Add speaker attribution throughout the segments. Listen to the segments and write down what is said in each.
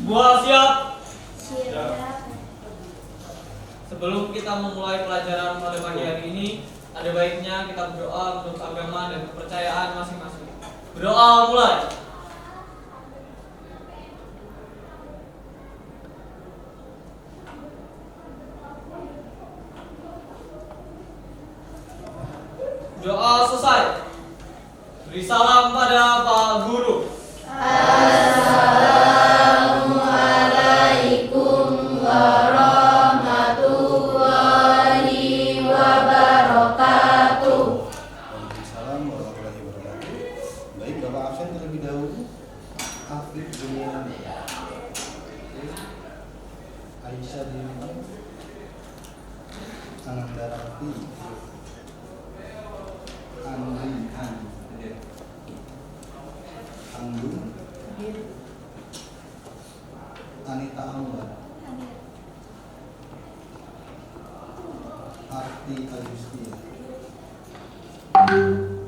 Speaker 1: Semua siap?
Speaker 2: Siap.
Speaker 1: Sebelum kita memulai pelajaran pada pagi hari ini, ada baiknya kita berdoa menurut agama dan kepercayaan masing-masing. Berdoa mulai. Doa selesai. Beri salam pada Pak Guru.
Speaker 2: Assalamualaikum warahmatullahi wabarakatuh.
Speaker 3: Waalaikumsalam warahmatullahi wabarakatuh. Baik, Bapak absen terlebih dahulu. Afif Juniani, Aisyah Dewi, Ananda Raffi, Andri Anggun, Anita Anwar, Arti Agustia,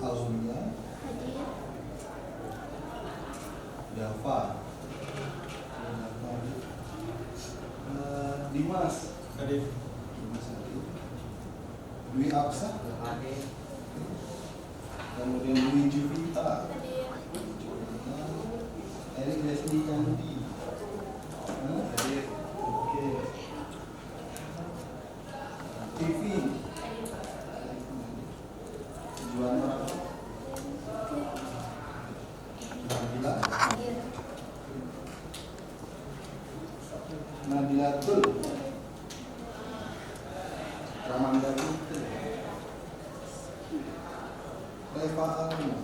Speaker 3: Aulia, Dava, Dimas, Dwi Aksa, kemudian Dwi Juvita, Erik Leslie Candi, oke, TV, Juana, Nabilatul, Ramanda Putri, Reva Alma,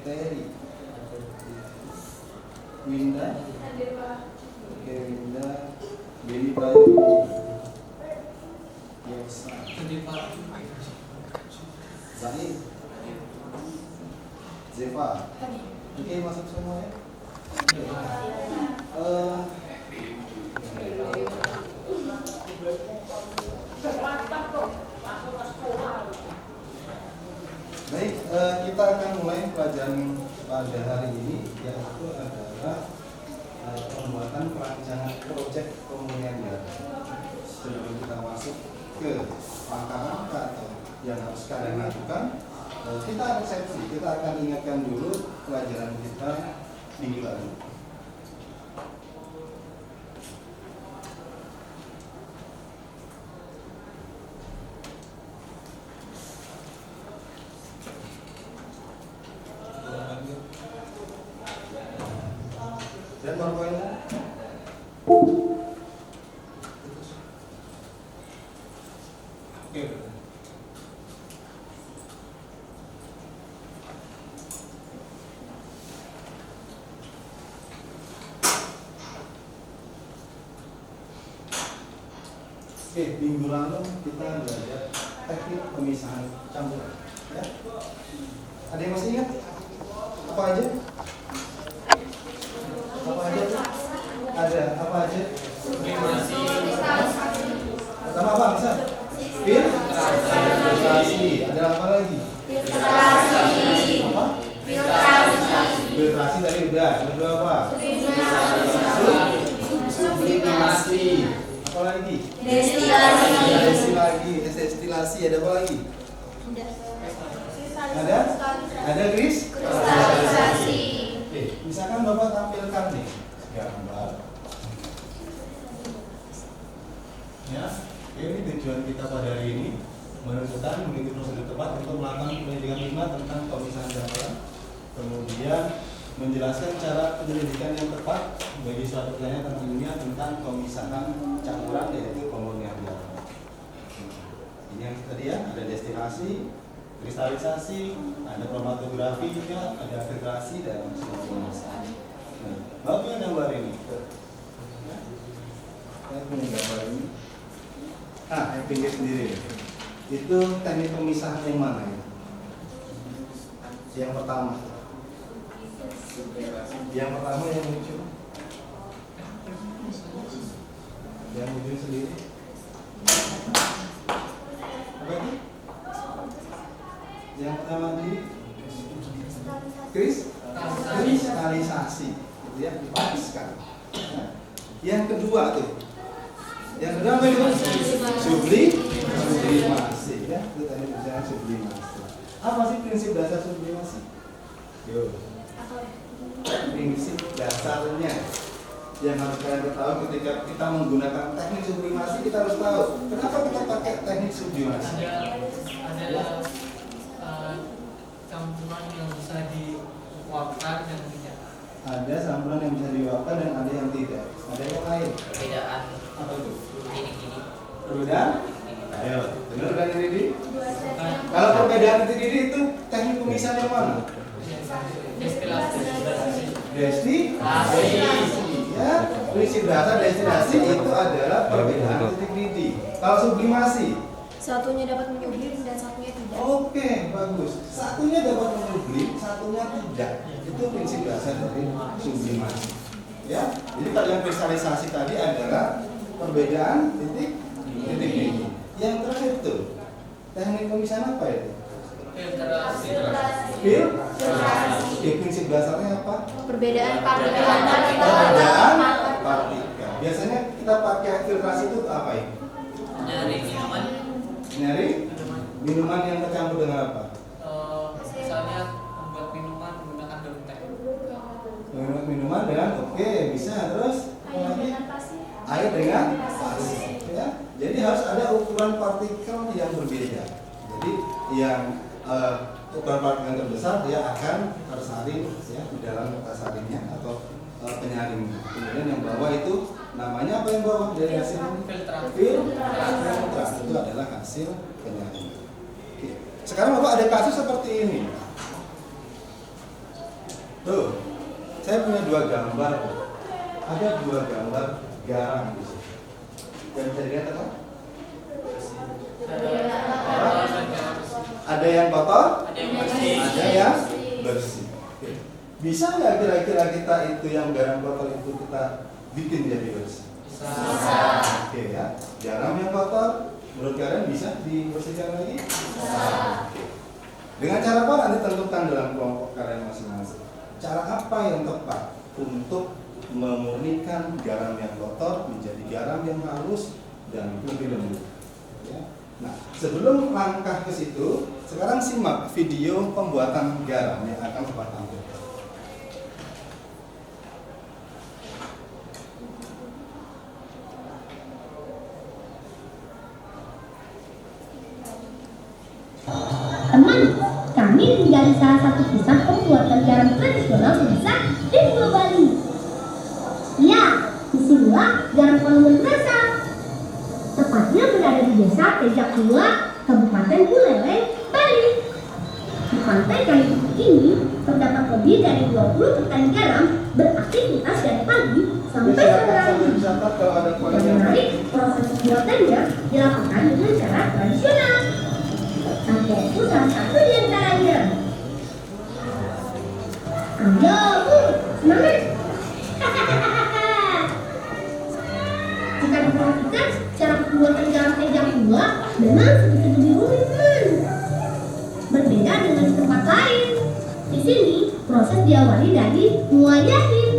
Speaker 3: Terry, Winda, oke, Winda, Beni Bayu, Yosa, Zaid, Zeva, oke, masuk semua ya. Baik, kita akan mulai pelajaran pada hari ini, yaitu adalah pembuatan perancangan proyek pemulihan data. Sebelum kita masuk ke langkah-langkah atau yang harus kalian lakukan, kita resepsi. Kita akan ingatkan dulu pelajaran kita minggu lalu. Dan PowerPoint-nya. Oke. Oke, minggu lalu kita belajar teknik pemisahan campuran. Ya. Ada yang masih ingat? Apa aja? Apa aja? Ada apa aja? Pertama apa? Bisa? Filtrasi. Ada apa lagi? Apa? Filtrasi tadi udah. Kedua apa? Sublimasi. Apa lagi? Destilasi. Ada apa lagi? Ada kristalisasi. Oke, misalkan Bapak tampilkan nih gambar. Ya, ini tujuan kita pada hari ini menentukan mengikuti prosedur tepat untuk melakukan penyelidikan lima tentang pemisahan campuran. Kemudian menjelaskan cara penyelidikan yang tepat bagi suatu pertanyaan tentang ilmiah tentang pemisahan campuran, yaitu pemurnian data. Ini yang tadi ya, ada destilasi, kristalisasi, ada kromatografi juga, ada filtrasi dan sublimasi. Nah, Bapak punya gambar ini. Saya punya gambar ini. Yang pinggir sendiri. Itu teknik pemisahan yang mana ya? Yang pertama. Yang pertama yang lucu. Yang lucu sendiri. Apa itu? Yang pertama tadi kristalisasi. gitu ya, dipaniskan. Nah, yang kedua tuh, yang kedua apa itu? Sublimasi ya, itu tadi misalnya sublimasi. Apa sih prinsip dasar sublimasi? Yo, prinsip dasarnya yang harus kalian ketahui ketika kita menggunakan teknik sublimasi. Kita harus tahu kenapa kita pakai teknik sublimasi.
Speaker 1: Ada campuran yang bisa diuapkan dan tidak.
Speaker 3: Ada campuran yang bisa diuapkan dan ada yang tidak. Ada yang lain.
Speaker 4: Perbedaan
Speaker 3: Apa itu?
Speaker 4: ini
Speaker 3: Perbedaan? Ayo, benar kan ini? Kalau perbedaan titik itu teknik pemisahan yang mana?
Speaker 1: Destilasi.
Speaker 3: Destilasi. Ya, prinsip dasar destilasi itu adalah perbedaan titik didih. Kalau sublimasi,
Speaker 2: Satunya dapat menyublim dan satunya tidak.
Speaker 3: oke, bagus. Satunya dapat menyublim, satunya tidak. Itu prinsip dasar dari sublimasi. Ya, jadi kalau yang kristalisasi tadi adalah perbedaan titik didih. Yang terakhir itu teknik pemisahan apa itu?
Speaker 1: Filtrasi.
Speaker 2: Filtrasi.
Speaker 3: Oke, prinsip dasarnya apa?
Speaker 2: Perbedaan partikel
Speaker 3: Perbedaan partikel. Biasanya kita pakai filtrasi itu untuk apa ini?
Speaker 4: nyari minuman
Speaker 3: Nyari minuman yang tercampur dengan apa?
Speaker 1: Misalnya membuat minuman menggunakan daun teh.
Speaker 3: Membuat minuman dengan oke, bisa. Terus apa lagi? Air dengan pasir. Ya. Jadi harus ada ukuran partikel yang berbeda. Jadi yang ukuran partikel yang terbesar dia akan tersalin ya di dalam kertas salinnya atau penyaring. Kemudian yang bawah itu namanya apa yang bawah dari hasil ini? Filtrasi itu adalah hasil penyaring. Oke. Sekarang Bapak ada kasus seperti ini. Tuh, saya punya dua gambar. Ada dua gambar garam di sini. Dan bisa dilihat apa? Ada yang kotor, ada yang bersih. Oke. Bisa nggak kira-kira kita itu yang garam kotor itu kita bikin jadi bersih?
Speaker 1: Bisa.
Speaker 3: Oke ya. Garam yang kotor, menurut kalian bisa dibersihkan lagi? Bisa. Oke. Dengan cara apa nanti tentukan dalam kelompok kalian masing-masing. Cara apa yang tepat untuk memurnikan garam yang kotor menjadi garam yang halus dan lebih lembut. Ya. Nah, sebelum langkah ke situ, sekarang simak video pembuatan garam yang akan Bapak tampilkan.
Speaker 5: Teman, kami menjadi salah satu kisah pembuatan garam tradisional terbesar di Pulau Bali. Ya, disinilah garam Pangan berasal. Tepatnya berada di desa Tejak Tua, Kabupaten Buleleng, Bali. Di pantai Kali Bukit ini terdapat lebih dari 20 petani garam beraktivitas dari pagi sampai sore hari. Yang menarik, proses pembuatannya dilakukan dengan cara tradisional. Aku itu salah satu di antaranya. Ayo, semangat! Jika diperhatikan, cara pembuatan garam Tejak Tua memang sedikit lebih rumit, teman. Berbeda dengan di tempat lain. Di sini, proses diawali dari muayahin,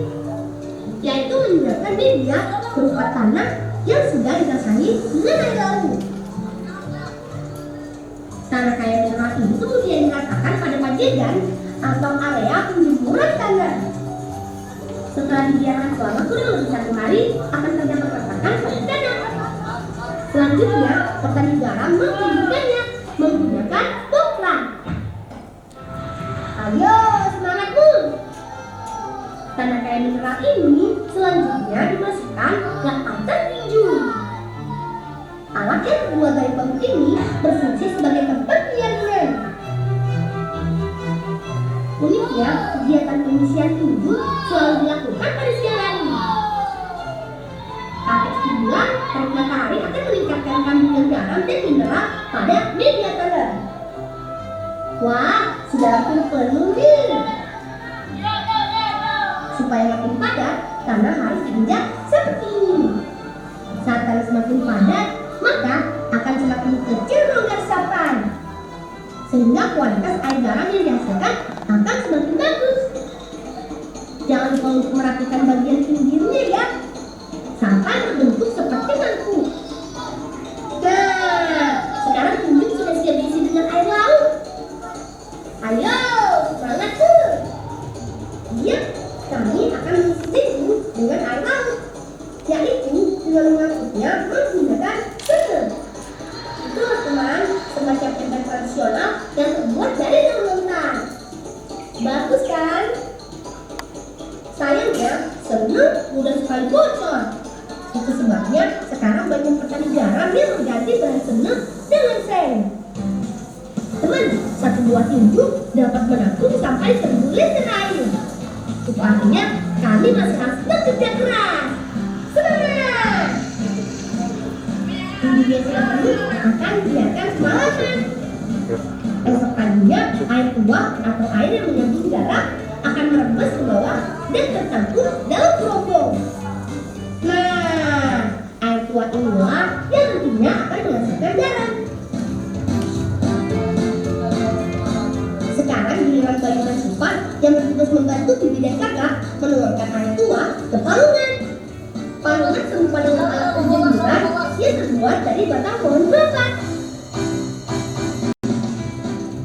Speaker 5: yaitu menyiapkan media berupa tanah yang sudah dibasahi dengan air laut. Tanah kaya mineral ini kemudian diratakan pada pajegan atau area penjemuran tanah. Setelah dibiarkan selama kurang lebih 1 hari, akan terdapat retakan pada tanah. Selanjutnya, petani garam menghidupkannya menggunakan poklan. Ayo, semangatmu! Tanah kaya mineral ini selanjutnya dimasukkan ke atas tinju. Alat yang terbuat dari bambu ini berfungsi sebagai tempat penyaringan. Uniknya, kegiatan pengisian tinju selalu dilakukan pada siang hari. Pakai stimulan, tarik matahari akan meningkatkan kandungan garam dan mineral pada media tanah. Wah, sudah hampir penuh nih. Supaya makin padat, tanah harus diinjak seperti ini. Saat tanah semakin padat, maka akan semakin kecil rongga resapan, sehingga kualitas air garam yang dihasilkan akan semakin bagus. Jangan lupa untuk merapikan bagian pinggirnya ya, sampai berbentuk seperti mangkuk. Nah, sekarang tunjuk sudah siap diisi dengan air laut. Ayo, semangat tuh. Iya, kami akan mengisi dengan air laut, yaitu dengan mengangkutnya menggunakan senter. Itulah teman, semacam ember tradisional yang terbuat dari daun lontar. Bagus kan? Sayangnya, seneng mudah sekali bocor. Itu sebabnya sekarang banyak petani garam yang mengganti bahan seneng dengan seng. Teman, satu buah tinju dapat menampung sampai 1000 liter air. Itu artinya kami masih harus bekerja keras. Semangat! Tinju biasa penuh akan biarkan semalaman. Esok paginya, air tuak atau air yang mengandung garam akan merembes ke bawah dan tertampung dalam kerobong. Nah, air tuak inilah yang nantinya akan menghasilkan garam. Sekarang giliran Bayunan Supan yang bertugas membantu bibi dan kakak menuangkan air tuak ke palungan. Palungan serupa dengan alat penjemuran yang terbuat dari batang pohon kelapa.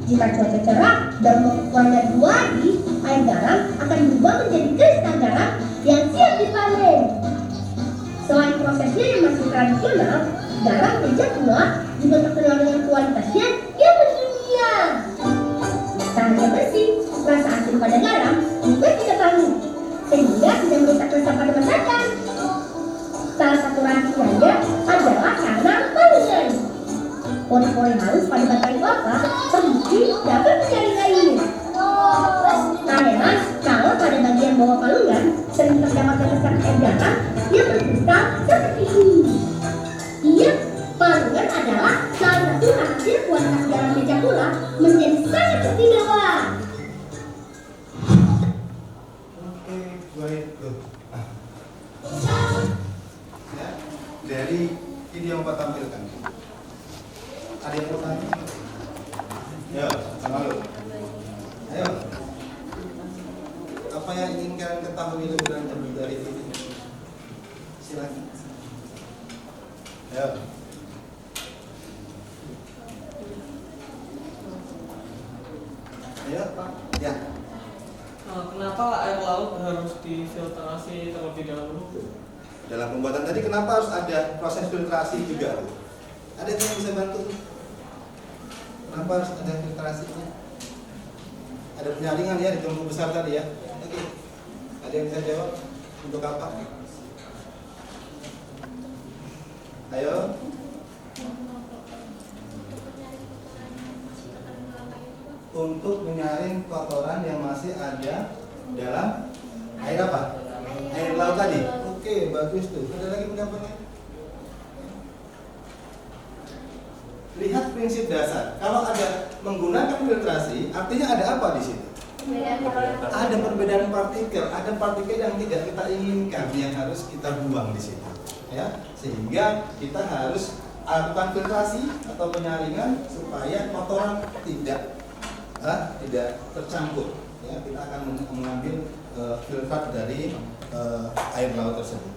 Speaker 5: Jika cuaca cerah dan waktunya 2 hari, air garam akan berubah menjadi kristal garam yang siap dipanen. Selain prosesnya yang masih tradisional, garam meja tua juga terkenal dengan kualitasnya yang mendunia. Tak hanya bersih, rasa asin pada garam juga tidak kalah, sehingga tidak merusak rasa pada masakan. Salah satu rahasianya adalah karena palungan. Pori-pori halus pada batang kelapa terbukti dapat menyaring air. Tak heran kalau pada bagian bawah palungan sering terdapat tetesan air garam yang berkristal seperti ini. Iya, palungan adalah salah satu hasil kualitas garam meja pula menjadi sangat istimewa.
Speaker 3: Oke, baik tuh. Ya, dari video yang Pak tampilkan, ada yang mau tanya? Ya, sama lu. Ayo. Apa yang ingin kalian ketahui lebih lanjut dari video? Silakan. Ayo. Ayo, Pak. Ya.
Speaker 1: Kenapa air laut harus difiltrasi terlebih dahulu?
Speaker 3: Dalam pembuatan tadi kenapa harus ada proses filtrasi juga? Ada yang bisa bantu? Kenapa harus ada filtrasinya? Ada penyaringan ya di tungku besar tadi ya. Oke. Ada yang bisa jawab? Untuk apa? Ayo. Untuk menyaring kotoran yang masih ada dalam air apa? Air laut tadi. Oke, bagus tuh. Ada lagi pendapatnya? Lihat prinsip dasar. Kalau ada menggunakan filtrasi, artinya ada apa di situ? Ada perbedaan partikel, ada partikel yang tidak kita inginkan yang harus kita buang di situ. Ya, sehingga kita harus lakukan filtrasi atau penyaringan supaya kotoran tidak tercampur. Ya, kita akan mengambil filtrat dari air laut tersebut.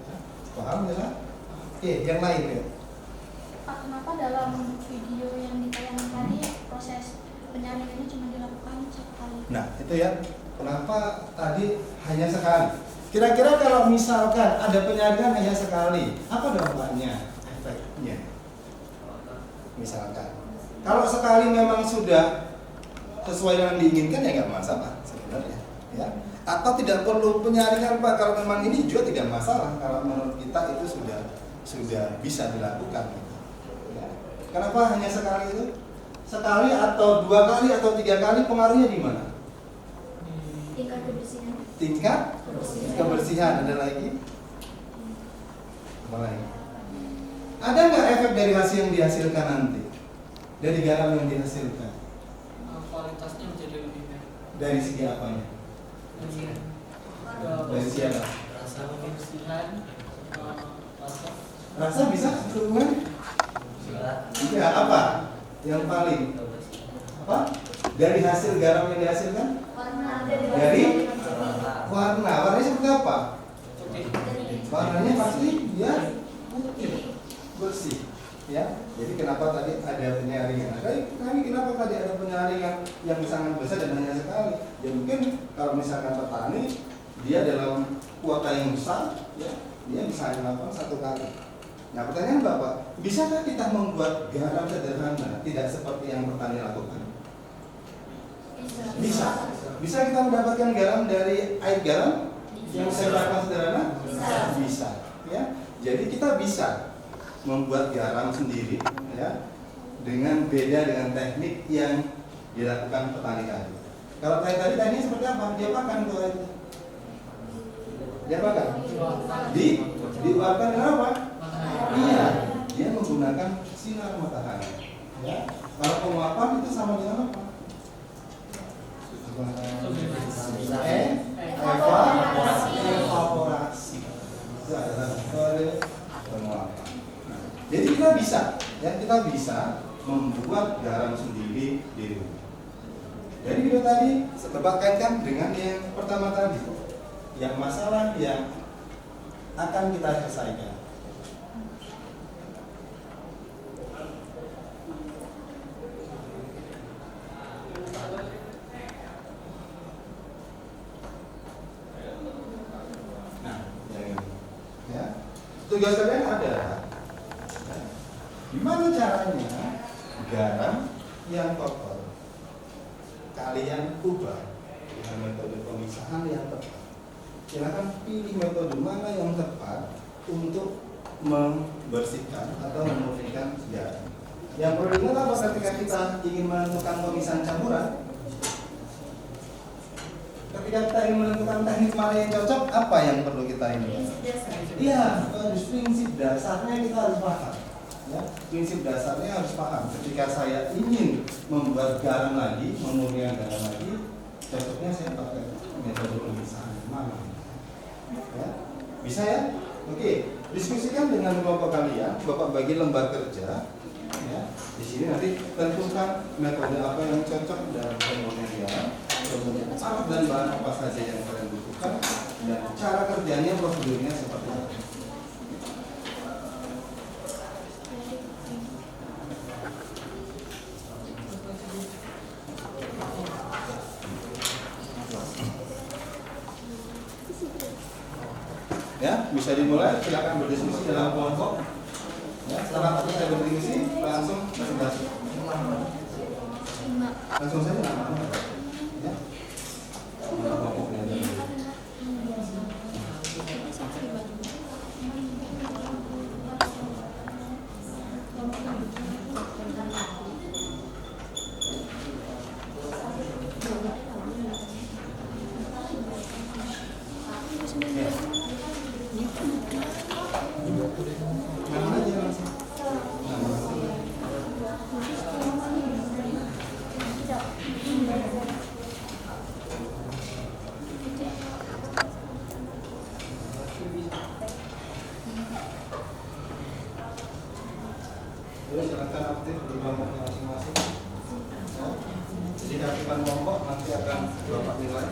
Speaker 3: Ya, paham ya? Oke, yang lain ya.
Speaker 2: Pak, kenapa dalam video yang ditayangkan tadi proses penyaringannya cuma dilakukan sekali?
Speaker 3: Nah, itu ya. Kenapa tadi hanya sekali? Kira-kira kalau misalkan ada penyaringan hanya sekali, apa dampaknya? Efeknya? Misalkan, kalau sekali memang sudah sesuai dengan diinginkan ya nggak masalah sebenarnya, ya. Atau tidak perlu penyaringan Pak, kalau memang ini juga tidak masalah kalau menurut kita itu sudah bisa dilakukan. Ya. Kenapa hanya sekali itu? Sekali atau 2 kali atau 3 kali pengaruhnya di mana?
Speaker 2: Tingkat kebersihan.
Speaker 3: Tingkat kebersihan. Ada lagi? Apa lagi? Ada nggak efek dari hasil yang dihasilkan nanti? Dari garam yang dihasilkan?
Speaker 1: Kualitasnya menjadi lebih baik.
Speaker 3: Dari segi apanya? Dari segi apa?
Speaker 1: Rasa kebersihan, rasa
Speaker 3: Rasa bisa hubungan? Iya, apa? Yang paling apa? Dari hasil garam yang dihasilkan? Dari warnanya seperti apa?
Speaker 1: Putih.
Speaker 3: Warnanya pasti dia putih, bersih, ya. Jadi kenapa tadi ada penyaringan? Kenapa tadi ada penyaringan yang sangat besar dan hanya sekali? Ya mungkin kalau misalkan petani dia dalam kuota yang besar, ya, dia bisa melakukan 1 kali. Nah pertanyaan Bapak, bisakah kita membuat garam sederhana tidak seperti yang petani lakukan? Bisa. Bisa kita mendapatkan garam dari air garam yang saya lakukan sederhana? Bisa. Ya. Jadi kita bisa membuat garam sendiri, ya, dengan beda dengan teknik yang dilakukan petani tadi. Kalau tadi tekniknya seperti apa? Diapakan kalau itu? Diapakan? Diuapkan dengan apa? Iya, dia menggunakan sinar matahari. Ya. Kalau penguapan itu sama dengan apa? Evaporasi. Itu adalah metode penguapan. Jadi kita bisa, ya, kita bisa membuat garam sendiri di rumah. Jadi video tadi Bapak kaitkan dengan yang pertama tadi, yang masalah yang akan kita selesaikan. Tugas kalian adalah gimana caranya garam yang kotor kalian ubah dengan metode pemisahan yang tepat. Silakan pilih metode mana yang tepat untuk membersihkan atau memurnikan garam. Yang perlu diingat apa ketika kita ingin menentukan pemisahan campuran? Ketika kita ingin menentukan teknik mana yang cocok, apa yang perlu kita ini? Iya, prinsip dasarnya kita harus paham. Ya, prinsip dasarnya harus paham. Ketika saya ingin membuat garam lagi, memurnikan garam lagi, cocoknya saya pakai metode pemisahan mana? Ya, bisa ya? Oke, diskusikan dengan kelompok kalian. Bapak bagi lembar kerja. Ya, di sini nanti tentukan metode apa yang cocok dalam pemurnian garam. Kemudian alat dan bahan apa saja yang kalian butuhkan dan cara kerjanya, prosedurnya seperti apa. Ya, bisa dimulai, silakan berdiskusi dalam kelompok. Ya, setelah aku saya berdiskusi, langsung presentasi. Langsung saja nama-nama. Ya. Kelompoknya ada. Nama aja langsung. Terus silakan aktif di kelompoknya masing-masing. Ya. Jadi aktifkan kelompok nanti akan Bapak nilai.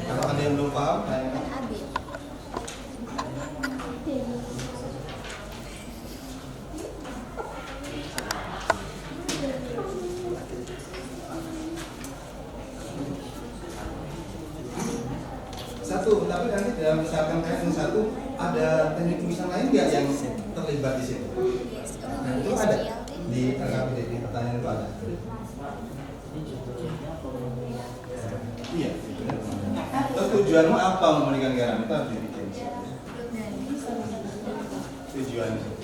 Speaker 3: Kalau ada yang belum paham, tanyakan. Satu, tapi nanti dalam misalkan kalian satu ada teknik tulisan lain nggak yang terlibat di situ? Nah, itu ada di LKPD, di pertanyaan itu ada. Iya. Terus tujuanmu apa memberikan garam itu harus dibikin. Tujuannya.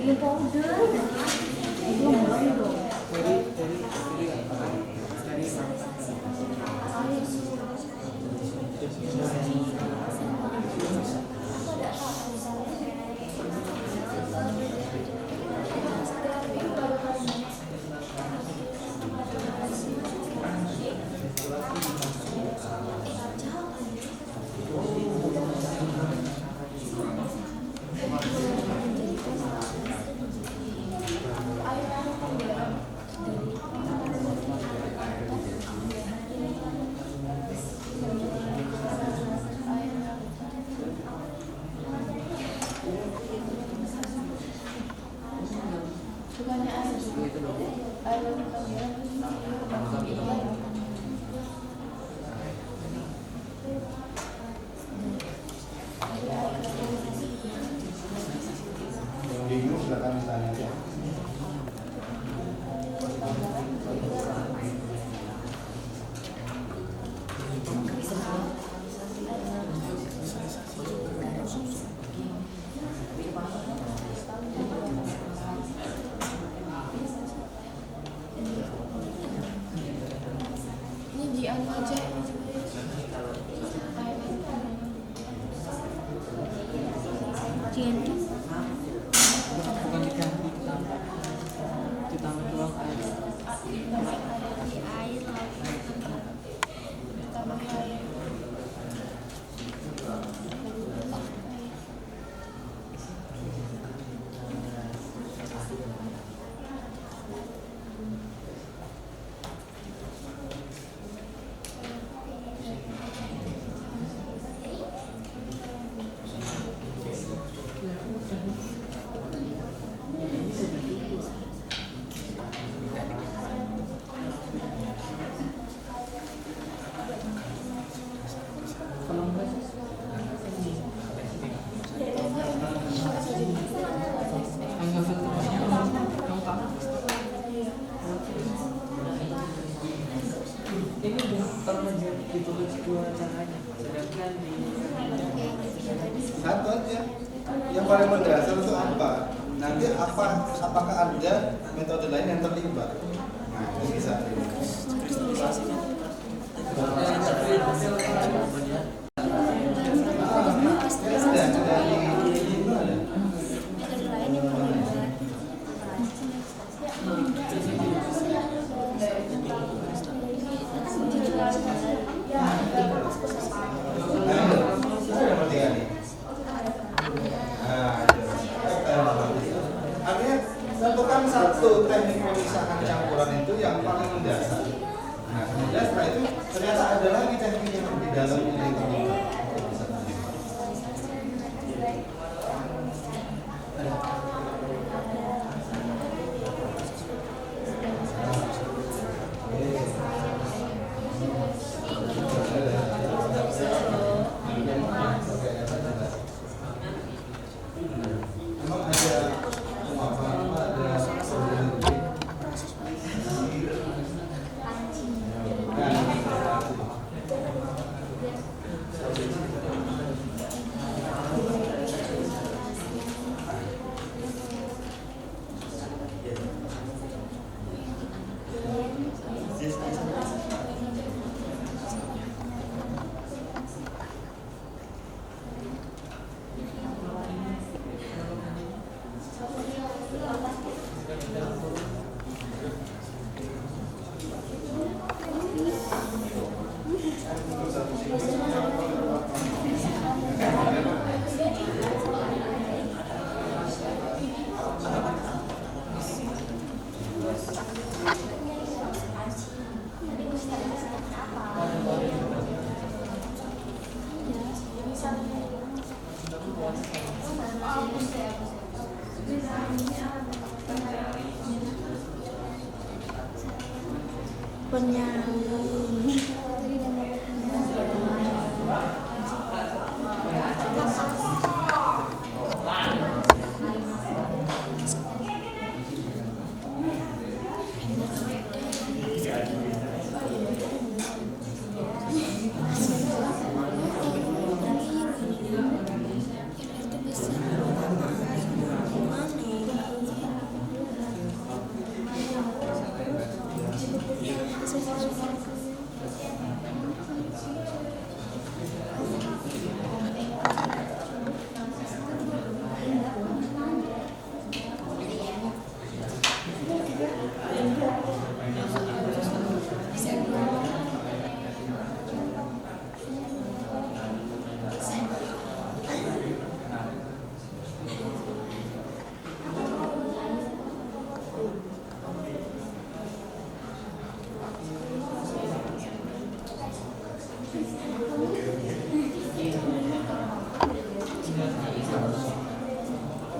Speaker 2: Ini powder. Bukannya air
Speaker 3: Yang bingung silakan tanya aja.
Speaker 2: ini jian aja. Jian kan?
Speaker 4: Bukan diganti, ditambah doang air.
Speaker 2: Di air lagi. Tambah air.
Speaker 4: Ini belum pernah ditulis dua caranya, sedangkan di
Speaker 3: Satu aja. Yang paling mendasar itu apa? Nanti apakah ada metode lain yang terlibat? Nah, itu bisa. Artinya tentukan satu teknik pemisahan campuran itu yang paling mendasar. Nah, kemudian setelah itu ternyata ada lagi teknik yang di dalamnya yang terlibat. Emang ada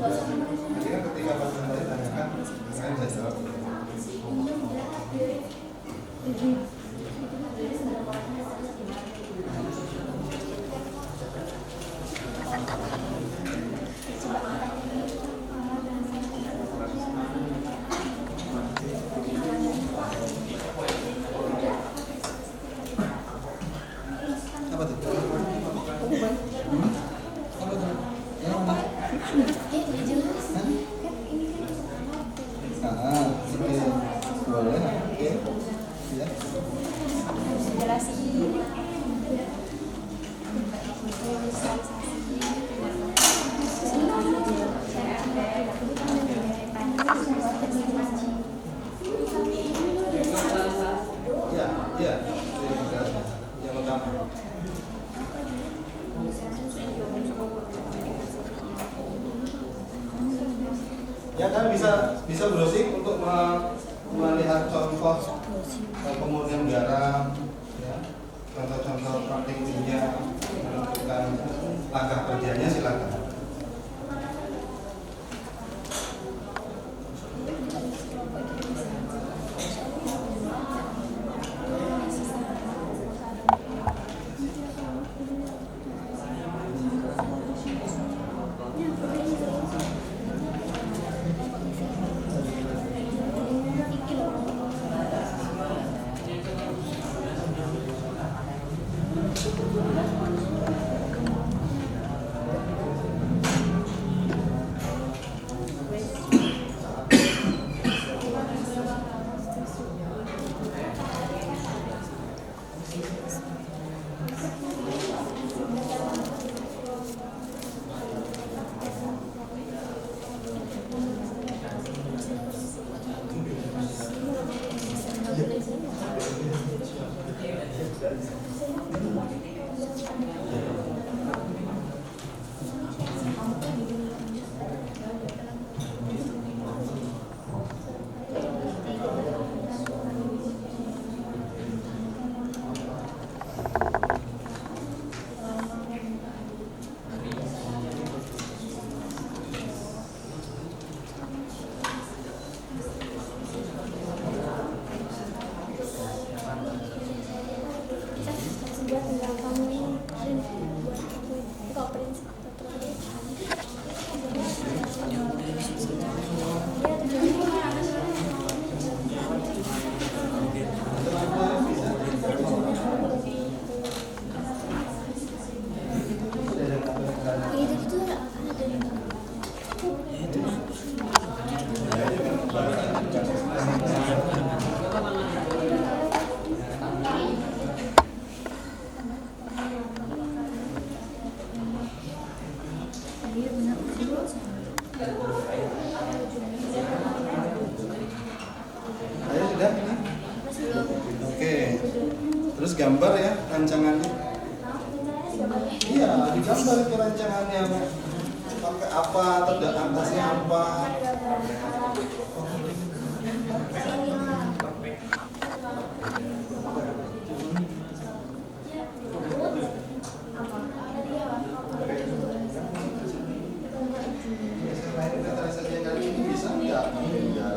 Speaker 3: Jadi kan ketika pasangan tadi tanyakan, saya bisa jawab. Apa tuh? Apa tuh? Yang mana? Oke. Boleh. Oke. Ya. Ya, ya. Yang utama. Ya kan bisa browsing untuk melihat contoh pemurnian garam, ya, contoh-contoh praktik kimia, menentukan langkah kerjanya silakan. Ayo sudah ini. Oke. Terus gambar ya rancangannya. Iya, digambar itu rancangannya. Pakai apa atau atasnya apa. Selain inventarisasi yang kali ini bisa nggak? Iya.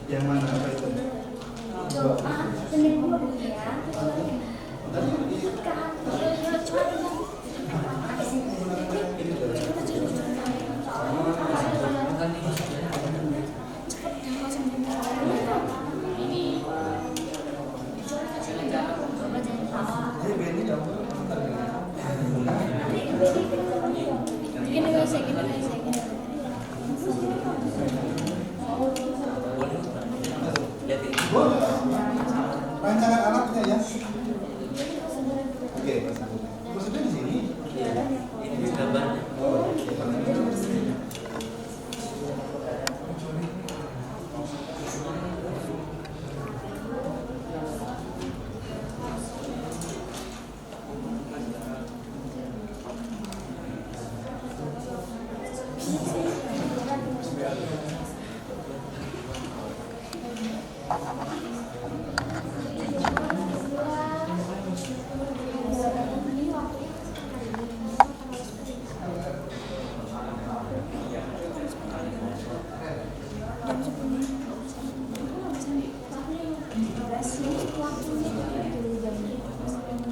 Speaker 3: Yang mana apa itu?
Speaker 5: Doa seminggu ya.
Speaker 3: Tadi Boleh. Rancangan alatnya ya. Oke, maksudnya di sini.
Speaker 4: Ini gambarnya.
Speaker 3: Oh,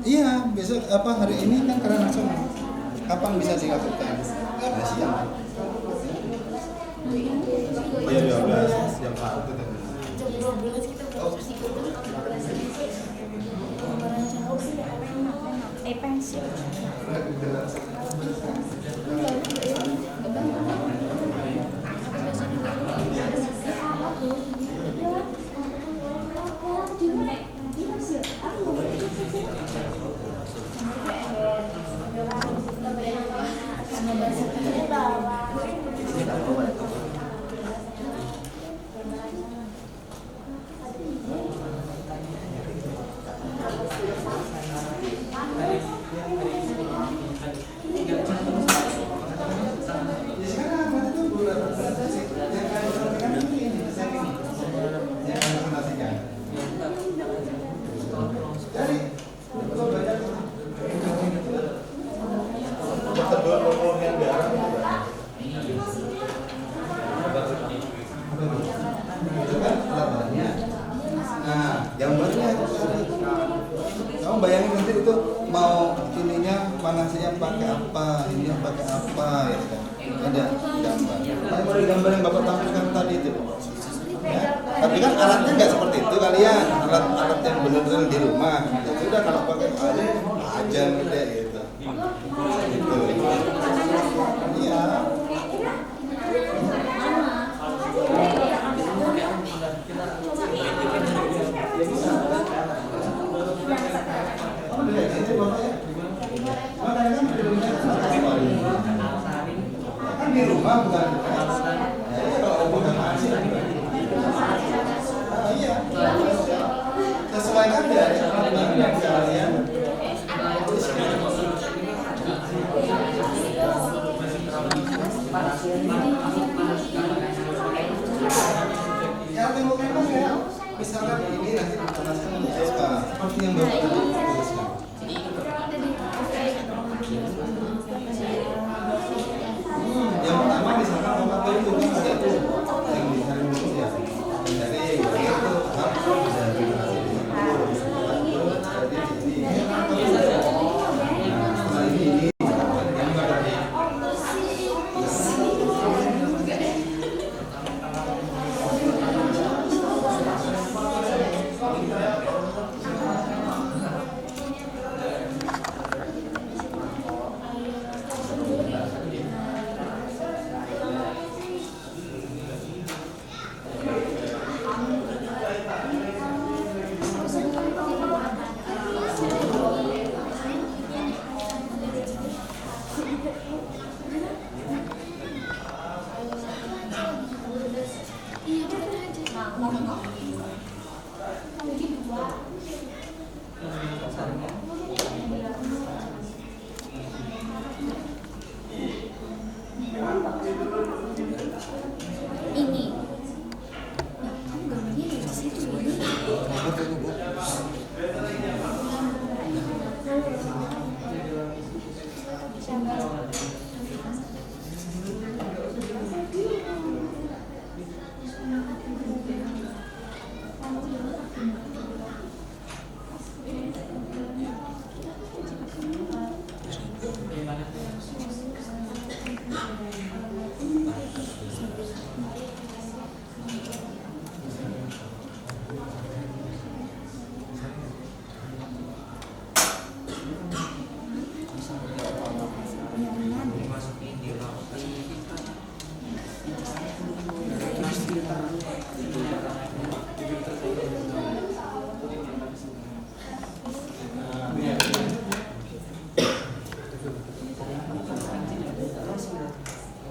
Speaker 3: iya, besok apa hari ini kan karena nasional. Kapan bisa dilakukan? Ada siang. Iya, 12 jam 1 tadi.
Speaker 2: Pensil.
Speaker 3: Gambarnya kamu bayangin nanti itu mau ininya panasnya pakai apa, ini pakai apa ya kan? Ada gambar. Kayak model gambar yang bapak tampilkan tadi itu. Ya, tapi kan alatnya nggak seperti itu kalian, alat yang benar-benar di rumah. Ya sudah kalau pakai alat aja udah gitu. Gitu. Iya. Kan di rumah bukan kalau bukan masih iya sesuaikan dari kalian. Ya temboknya mas ya, misalkan ini nanti dipanaskan untuk apa seperti yang bapak tadi tuliskan. Yang pertama misalkan bapak tadi itu kan ada tuh yang dicari dulu ya, dari itu harus dari ini yang tadi.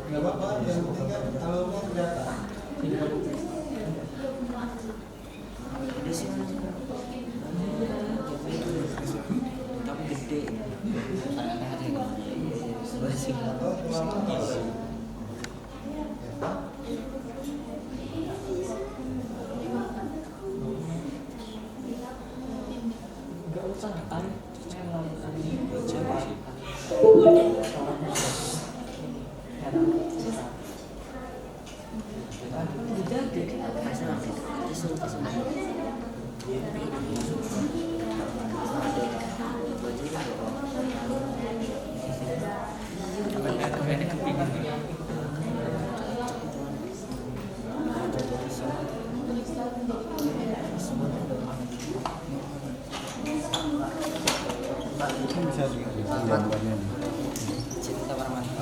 Speaker 3: nggak apa-apa, yang penting kan alurnya kelihatan.
Speaker 4: Tapi gede.
Speaker 3: Atau pelan-pelan.
Speaker 4: Enggak usah kan. Saya melakukan coba.
Speaker 3: Bisa gambarnya.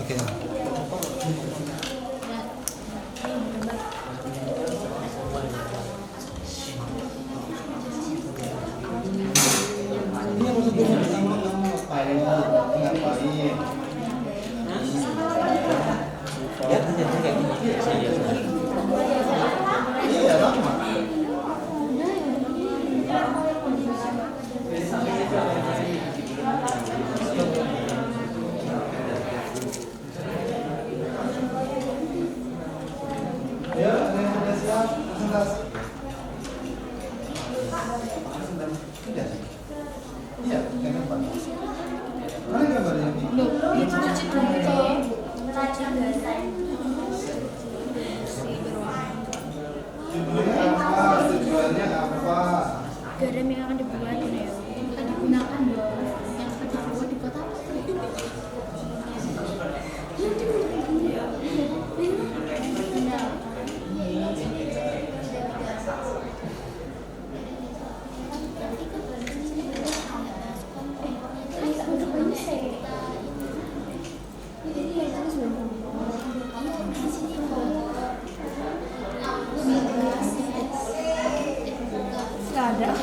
Speaker 3: Oke. Ini maksudnya pertama kamu ngapain? Ngapain? Iya lama. Ya, ada yang sudah siap presentasi. Sudah. Iya, yang depan. Mana gambarnya ini? Judulnya apa? Tujuannya apa?
Speaker 2: Garam yang akan dibuat akan digunakan dong. Yang akan dibuat di kota apa? Nggak ada.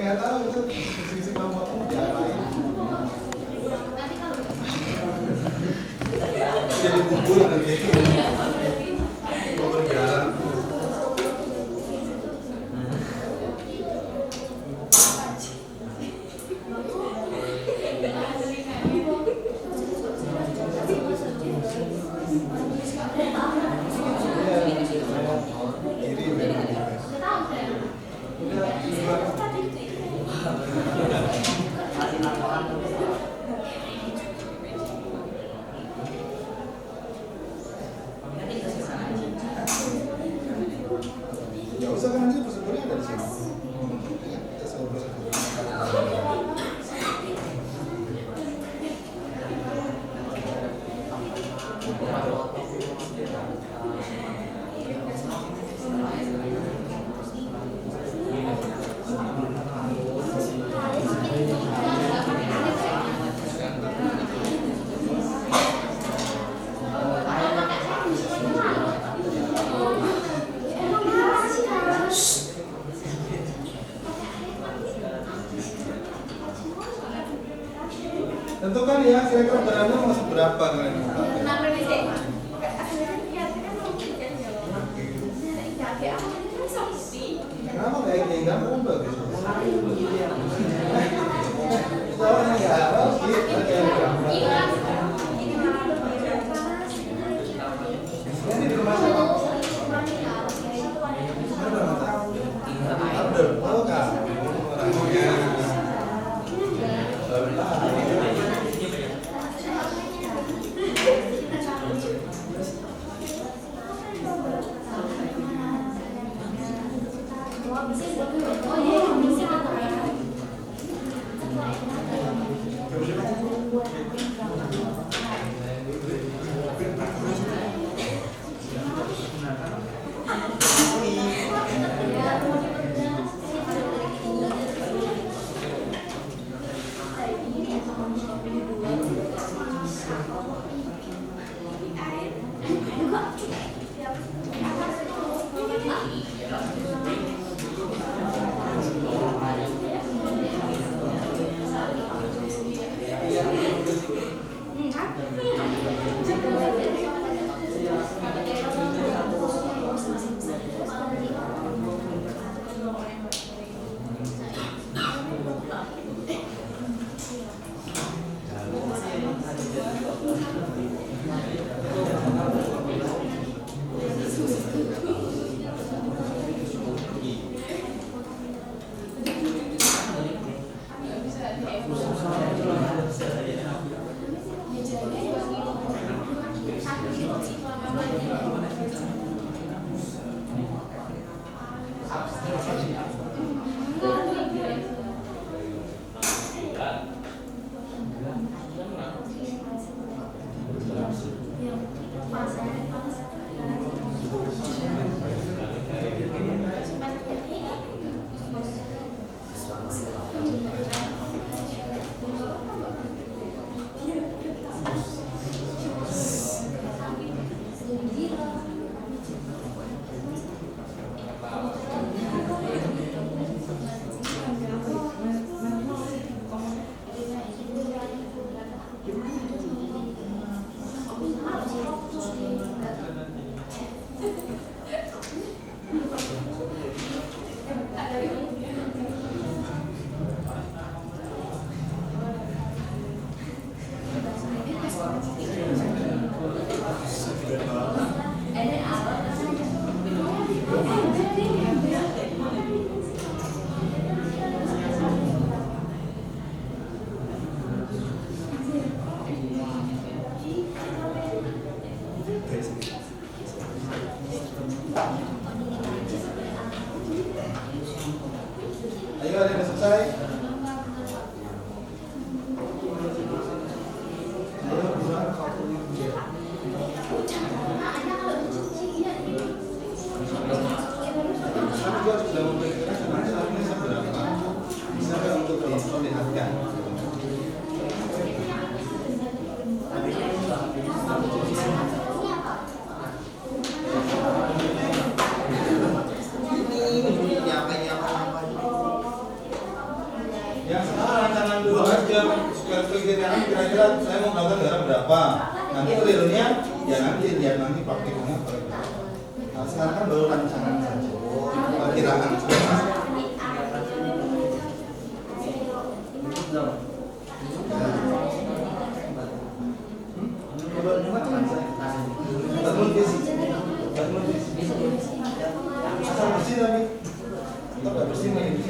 Speaker 3: Nggak tahu itu sisi kamu diapain. Jadi kumpul nanti. Berjalan. Nggak usah kan nanti prosedurnya ada di sini. Kita semua prosedur. tentukan ya kira-kira beratnya mau seberapa kalian. Kenapa kayak gini gampang bagus? Soalnya ya harus gitu Ini di rumah siapa? Abdul, tahu kah? Orangnya. Ayo ada yang selesai. Juga sudah memperkirakan sebenarnya seberapa bisa untuk diperlihatkan. Yang sekarang jangan dulu aja kira-kira kira-kira saya mau melakukan garam berapa. Nanti realnya ya nanti lihat nanti praktiknya berapa. Nah, sekarang kan baru rancangan saja. Perkiraan saja. Asal bersih lagi. Tetap nggak bersih lagi.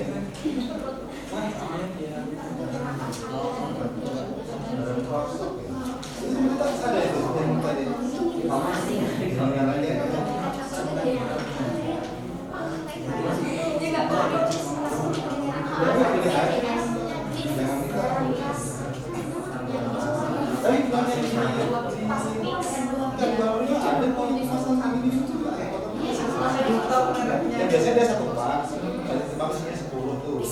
Speaker 3: Ada itu yang tadi. Yang lainnya. Biasanya dia satu pak, maksudnya 10 tuh.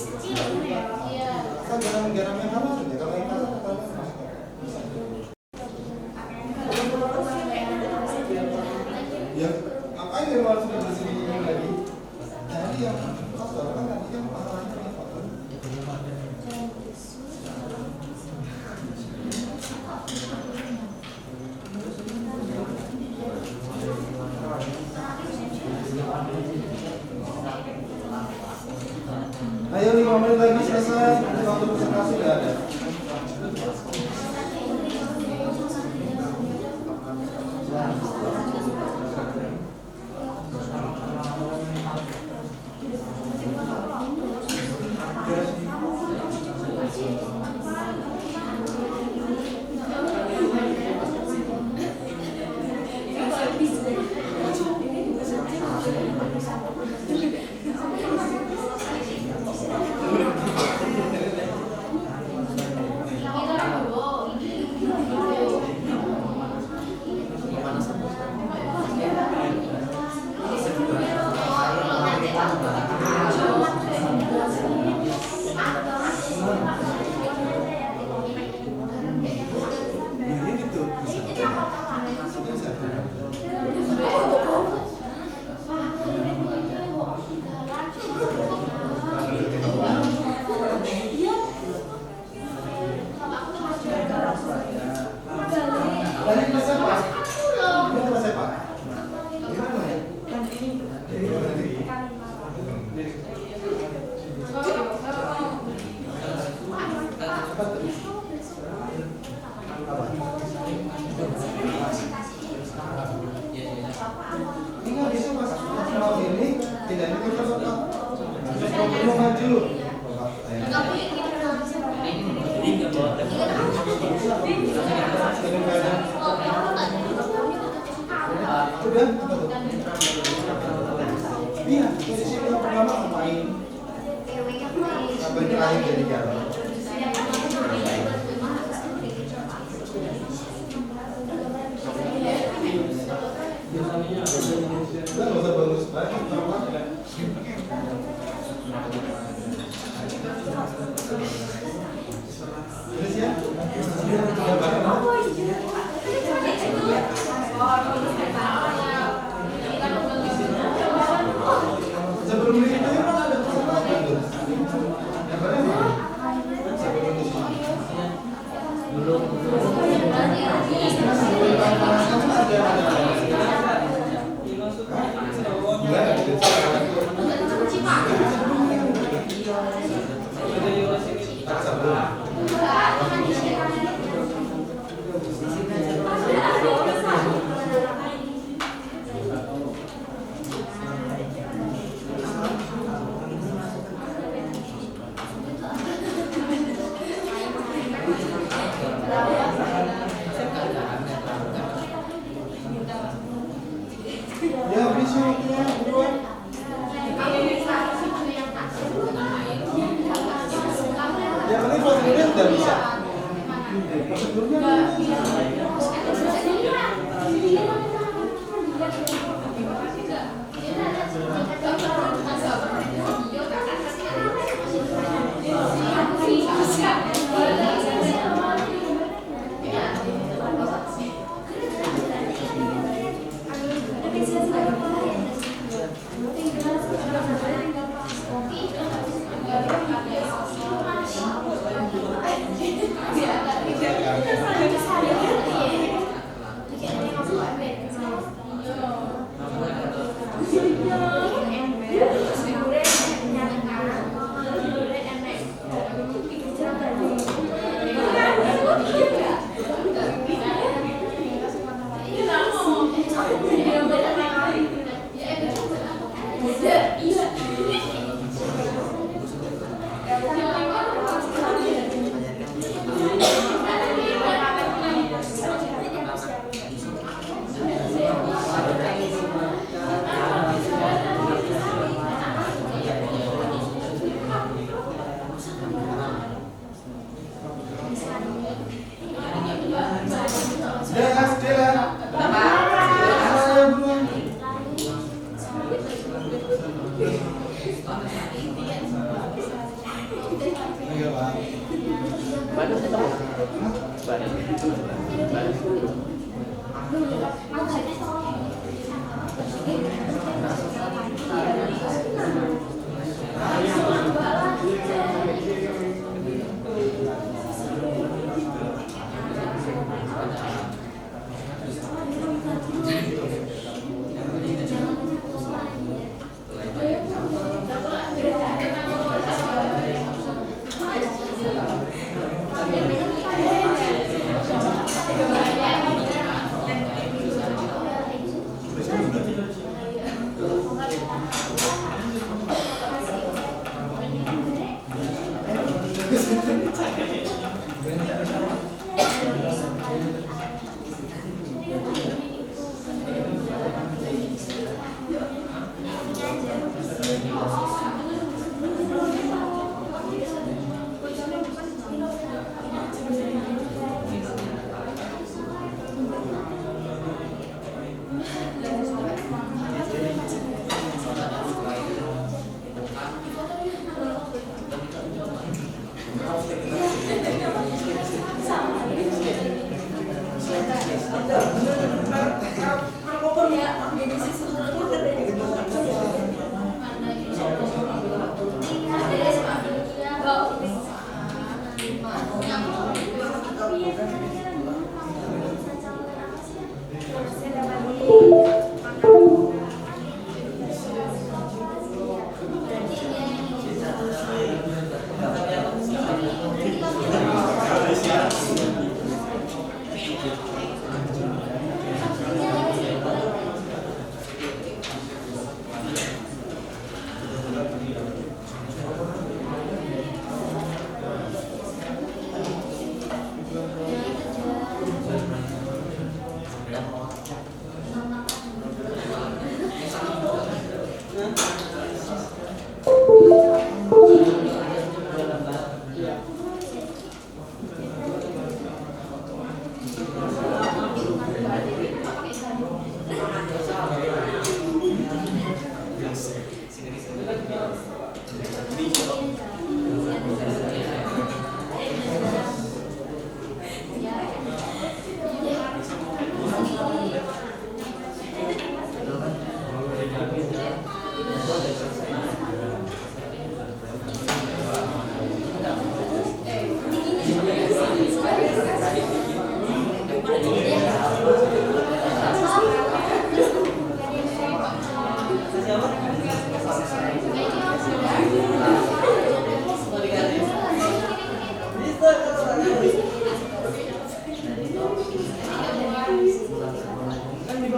Speaker 3: Kan garam-garamnya halal ya, kalau yang halal ya ngapain dia harus bersih lagi? Jadi yang kotor kan nanti yang masalahnya kotor. masih nggak ada. Iya, di sini pertama ngapain? Sampai terakhir jadi jalan. Udah nggak usah bagus banget, apa? Terus ya? Sebelum itu kan ada kesempatan tuh. Yang mana? Sebelum itu. Belum. Ya, bisa ya, buruan. Ya, paling prosedurnya udah bisa. Prosedurnya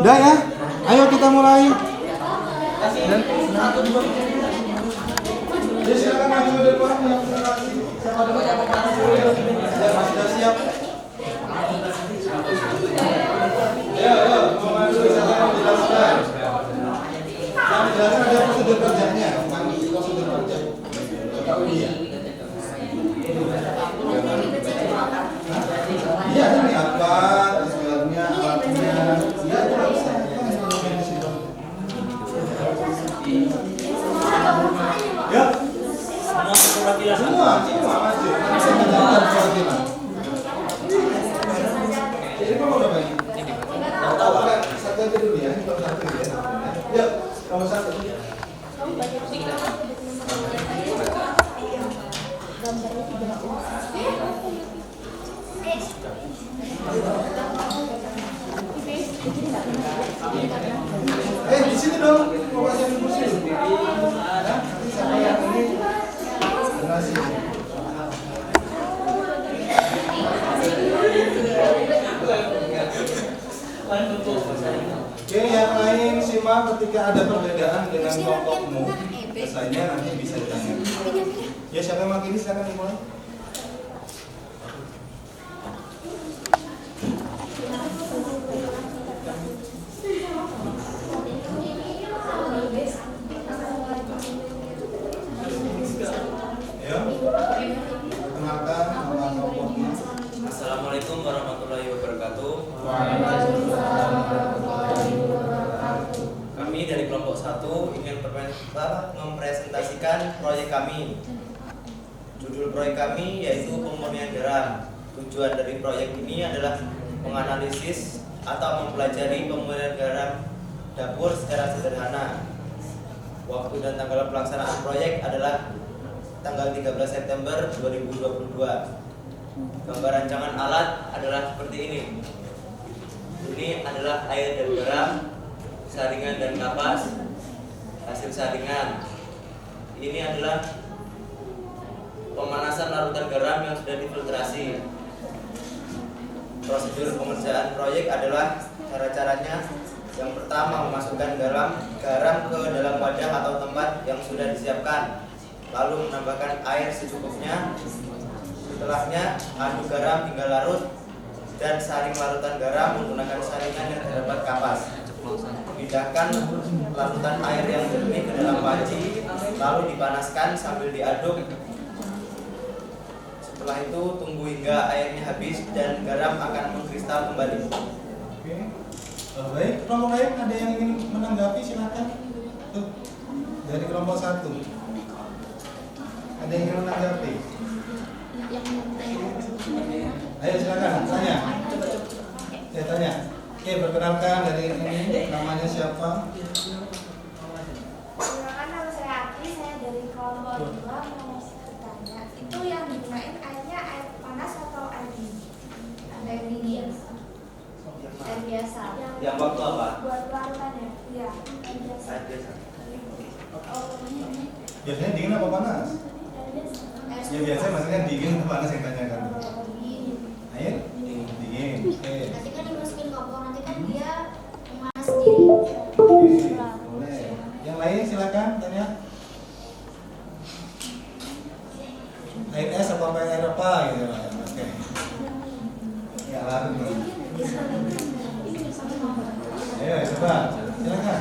Speaker 3: Udah ya, ayo kita mulai. Jadi silakan maju ke depan yang presentasi. Siapa dulu yang presentasi? Ya, masih sudah siap. Ya, mau maju siapa yang menjelaskan? Yang menjelaskan ada prosedur kerjanya, bukan prosedur kerja. Tahu dia? Iya, ini apa? Sebenarnya alatnya. Ya, tidak usah. Ya. Semua maju. Bisa menjalankan perwakilan. Jadi kamu udah banyak. Tahu kan? Satu aja dulu ya. Kalau satu ya. Ya, kamu satu. Di sini dong. Mau kasih kursi dulu. Nanti siapa yang ini? Donasi. Oke, yang lain simak ketika ada perbedaan dengan kelompokmu. Biasanya nanti bisa ditanya. Ya, siapa yang makin ini silakan dimulai.
Speaker 6: Assalamualaikum warahmatullahi wabarakatuh. Kami dari kelompok 1 ingin mempresentasikan proyek kami. Judul proyek kami yaitu pemurnian garam. Tujuan dari proyek ini adalah menganalisis atau mempelajari pemurnian garam dapur secara sederhana. Waktu dan tanggal pelaksanaan proyek adalah tanggal 13 September 2022. Gambar rancangan alat adalah seperti ini. Ini adalah air dan garam, saringan dan kapas, hasil saringan. Ini adalah pemanasan larutan garam yang sudah difiltrasi. Prosedur pengerjaan proyek adalah cara-caranya. Yang pertama, memasukkan garam ke dalam wadah atau tempat yang sudah disiapkan, lalu menambahkan air secukupnya. Setelahnya, aduk garam hingga larut dan saring larutan garam menggunakan saringan yang terdapat kapas. Pindahkan larutan air yang jernih ke dalam panci, lalu dipanaskan sambil diaduk. Setelah itu, tunggu hingga airnya habis dan garam akan mengkristal kembali.
Speaker 3: Oke. Baik, kelompok lain ada yang ingin menanggapi silakan. Tuh, dari kelompok 1. Ada yang ingin menanggapi? Ayo silakan tanya. Ya tanya. Oke, perkenalkan dari ini namanya siapa?
Speaker 7: Perkenalkan, nama saya Ati, saya dari kelompok 2 mau bertanya. Itu yang digunakan airnya air panas atau air dingin? Air dingin. Air biasa.
Speaker 6: Yang waktu apa?
Speaker 7: Buat larutan ya? Iya, air biasa.
Speaker 6: Air biasa.
Speaker 3: Biasanya dingin apa panas? Ya biasanya maksudnya dingin atau panas yang tanyakan. Air? Dingin. Oke.
Speaker 5: Nanti kan dimasukin kompor, nanti kan dia memanas sendiri.
Speaker 3: Oke, boleh. Yang lain silakan tanya. Air es apa air apa gitu Mas Kay? Ya larut nih. Ayo coba silakan.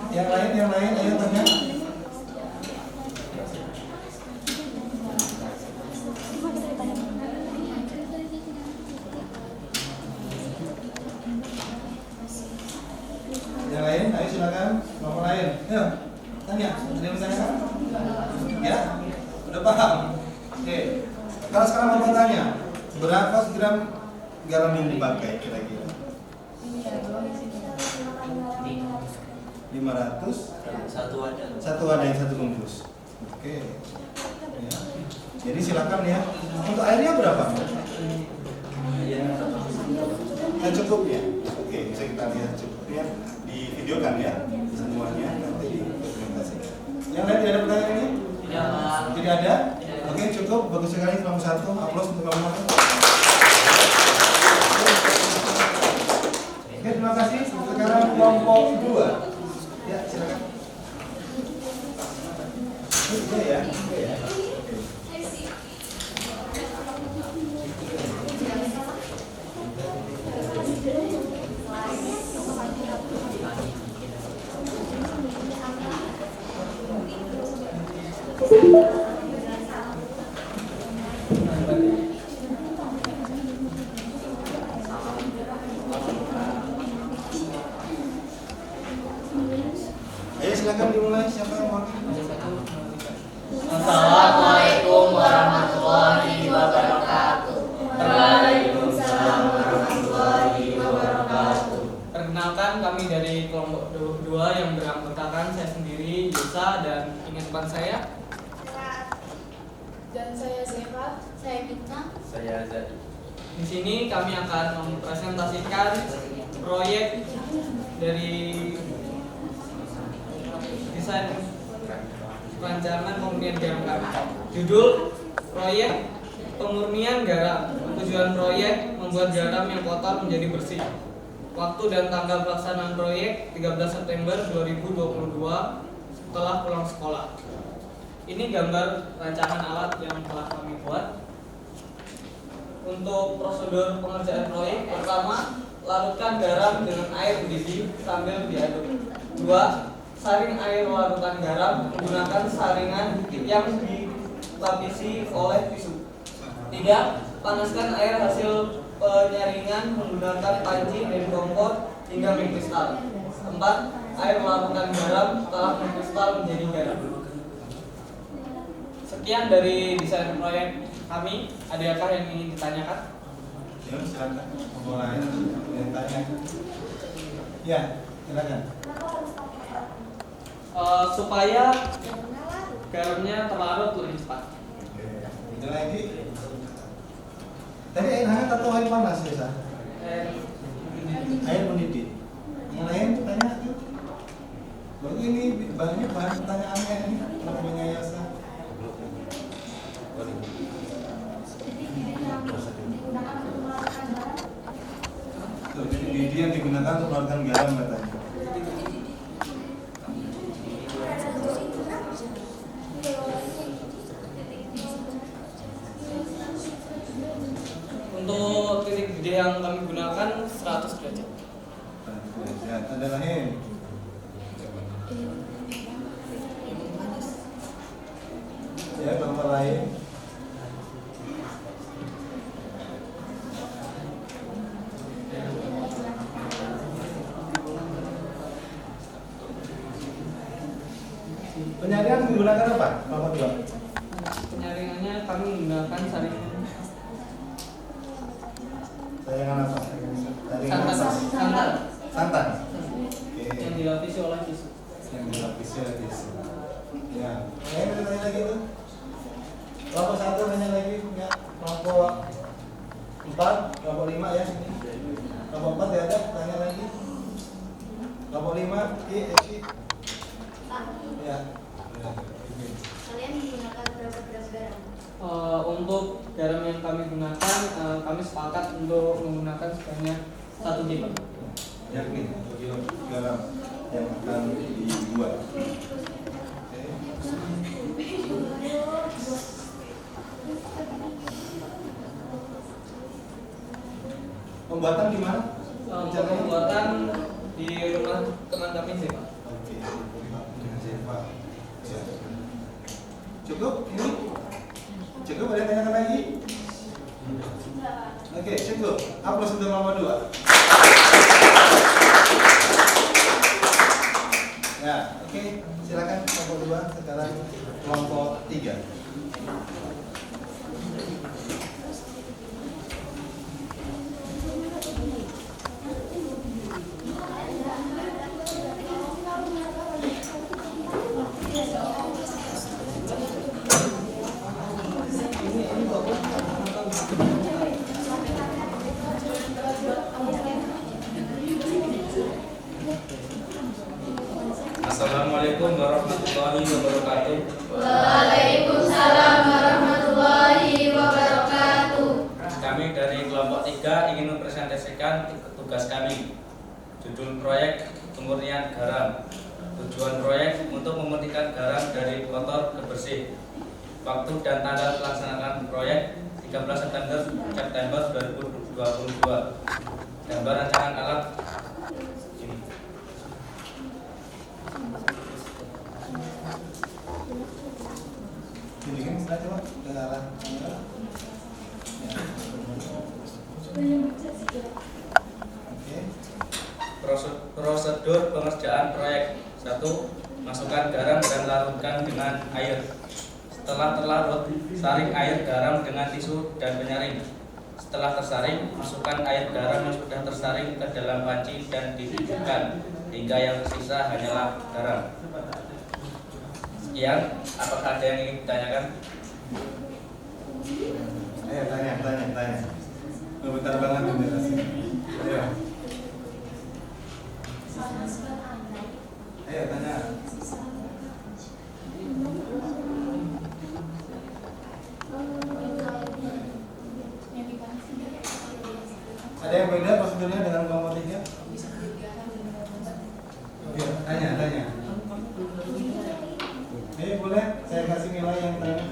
Speaker 3: Yang lain ayo tanya. Yang lain, ayo silakan. Nomor lain. Ayo, tanya. Ada yang bertanya? Ya? Udah paham? Oke. Kalau sekarang Bapak tanya, berapa gram garam yang dipakai kira-kira? 500
Speaker 6: Satu wadah.
Speaker 3: satu wadah yang satu bungkus. Oke. Ya. Jadi silakan ya. Untuk airnya berapa? Nah, cukup ya. Oke, bisa kita lihat cukupnya di video kan ya semuanya nanti didokumentasikan. Yang lain tidak ada pertanyaan ini? Tidak ada? Oke, cukup. Bagus sekali nomor 1. Aplaus untuk nomor 1. Oke, terima kasih. Sekarang kelompok 2. Ya, silakan. Oke ya. Oke ya. Ayo silakan dimulai, siapa yang mau?
Speaker 1: Assalamualaikum warahmatullahi wabarakatuh.
Speaker 7: Waalaikumsalam warahmatullahi wabarakatuh.
Speaker 1: Perkenalkan, kami dari kelompok 2 yang beranggotakan saya sendiri, Yusa, dan ingat teman saya.
Speaker 2: Dan saya Zeva, saya Bintang.
Speaker 6: Saya Azadi.
Speaker 1: Di sini kami akan mempresentasikan proyek dari desain rancangan pemurnian garam kami. Judul proyek pemurnian garam. Tujuan proyek membuat garam yang kotor menjadi bersih. Waktu dan tanggal pelaksanaan proyek 13 September 2022 setelah pulang sekolah. Ini gambar rancangan alat yang telah kami buat. Untuk prosedur pengerjaan proyek, pertama, larutkan garam dengan air mendidih sambil diaduk. 2. Saring air larutan garam menggunakan saringan yang dilapisi oleh tisu. 3. Panaskan air hasil penyaringan menggunakan panci dan kompor hingga mengkristal. 4. Air larutan garam telah mengkristal menjadi garam. Sekian dari desain proyek kami. Adakah yang ingin ditanyakan?
Speaker 3: Ya, silakan. Mau lain yang tanya. Ya, silakan.
Speaker 1: Supaya garamnya terlarut lebih cepat.
Speaker 3: Oke. Ada lagi? Tadi air hangat atau air panas ya, Sa? Air mendidih. Yang lain tanya? Baru ini banyak bahan pertanyaannya ini. Kenapa menyayasa? Tuh, jadi mendidih yang digunakan untuk melakukan garam katanya.
Speaker 1: Untuk titik didih yang kami gunakan 100 derajat.
Speaker 3: Ya, ada lain. Ya, nomor lain. Penyaringan menggunakan apa? Nomor 2.
Speaker 1: Penyaringannya kami menggunakan saringan
Speaker 3: Saringan apa? Saringan
Speaker 1: santan.
Speaker 3: apa?
Speaker 1: Santan
Speaker 3: Santan.
Speaker 1: yang
Speaker 3: Oke.
Speaker 1: dilapisi oleh tisu.
Speaker 3: Yang dilapisi oleh tisu. Ya. Ada tanya lagi tuh? Kelompok 1 tanya lagi? Ya. kelompok 4, kelompok 5 ya. Kelompok 4 ya ada, tanya lagi. Kelompok 5, Eci. Ya.
Speaker 7: Kalian menggunakan berapa gram garam?
Speaker 1: Untuk garam yang kami gunakan, kami sepakat untuk menggunakan sebanyak 1 kilo.
Speaker 3: Yakin 1 kilo garam yang akan dibuat. Pembuatan di mana?
Speaker 1: Pembuatan di rumah teman kami sih, Pak.
Speaker 3: Oke, Pak. Ya. Cukup ini? Cukup, ada yang tanyakan lagi? Oke, cukup. Aplaus untuk nomor 2. Ya, oke. Silakan kelompok 2, sekarang kelompok 3.
Speaker 8: Assalamualaikum warahmatullahi wabarakatuh.
Speaker 9: Waalaikumsalam warahmatullahi wabarakatuh.
Speaker 8: Kami dari kelompok 3 ingin mempresentasikan tugas kami. Judul proyek pemurnian garam. Tujuan proyek untuk memurnikan garam dari kotor ke bersih. Waktu dan tanggal pelaksanaan proyek 13 September 2022. Gambar rancangan alat ini.
Speaker 3: Tunjukin saya coba ke arah. Oke.
Speaker 8: Prosedur pengerjaan proyek. 1. Masukkan garam dan larutkan dengan air. Setelah terlarut, saring air garam dengan tisu dan penyaring. Setelah tersaring, masukkan air garam yang sudah tersaring ke dalam panci dan dididihkan hingga yang tersisa hanyalah garam. Sekian, apakah ada yang ingin ditanyakan?
Speaker 3: Ayo tanya. Bentar banget penjelasan. Ayo. Ayo tanya. Ada yang beda prosedurnya dengan kelompok 3? Oke, tanya. Ayo boleh, saya kasih nilai yang tanya.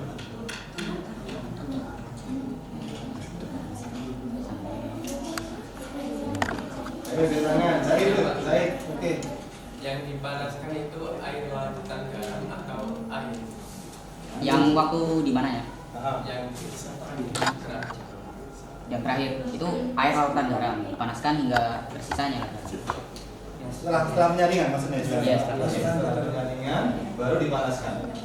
Speaker 3: Ayo ditanya, Zaid, oke.
Speaker 4: Yang dipanaskan itu air larutan garam atau air?
Speaker 10: Yang waktu di mana ya?
Speaker 4: Yang
Speaker 10: Yang terakhir itu air larutan garam dipanaskan hingga tersisanya garam.
Speaker 3: Setelah penyaringan maksudnya?
Speaker 10: Iya, setelah
Speaker 3: penyaringan baru dipanaskan.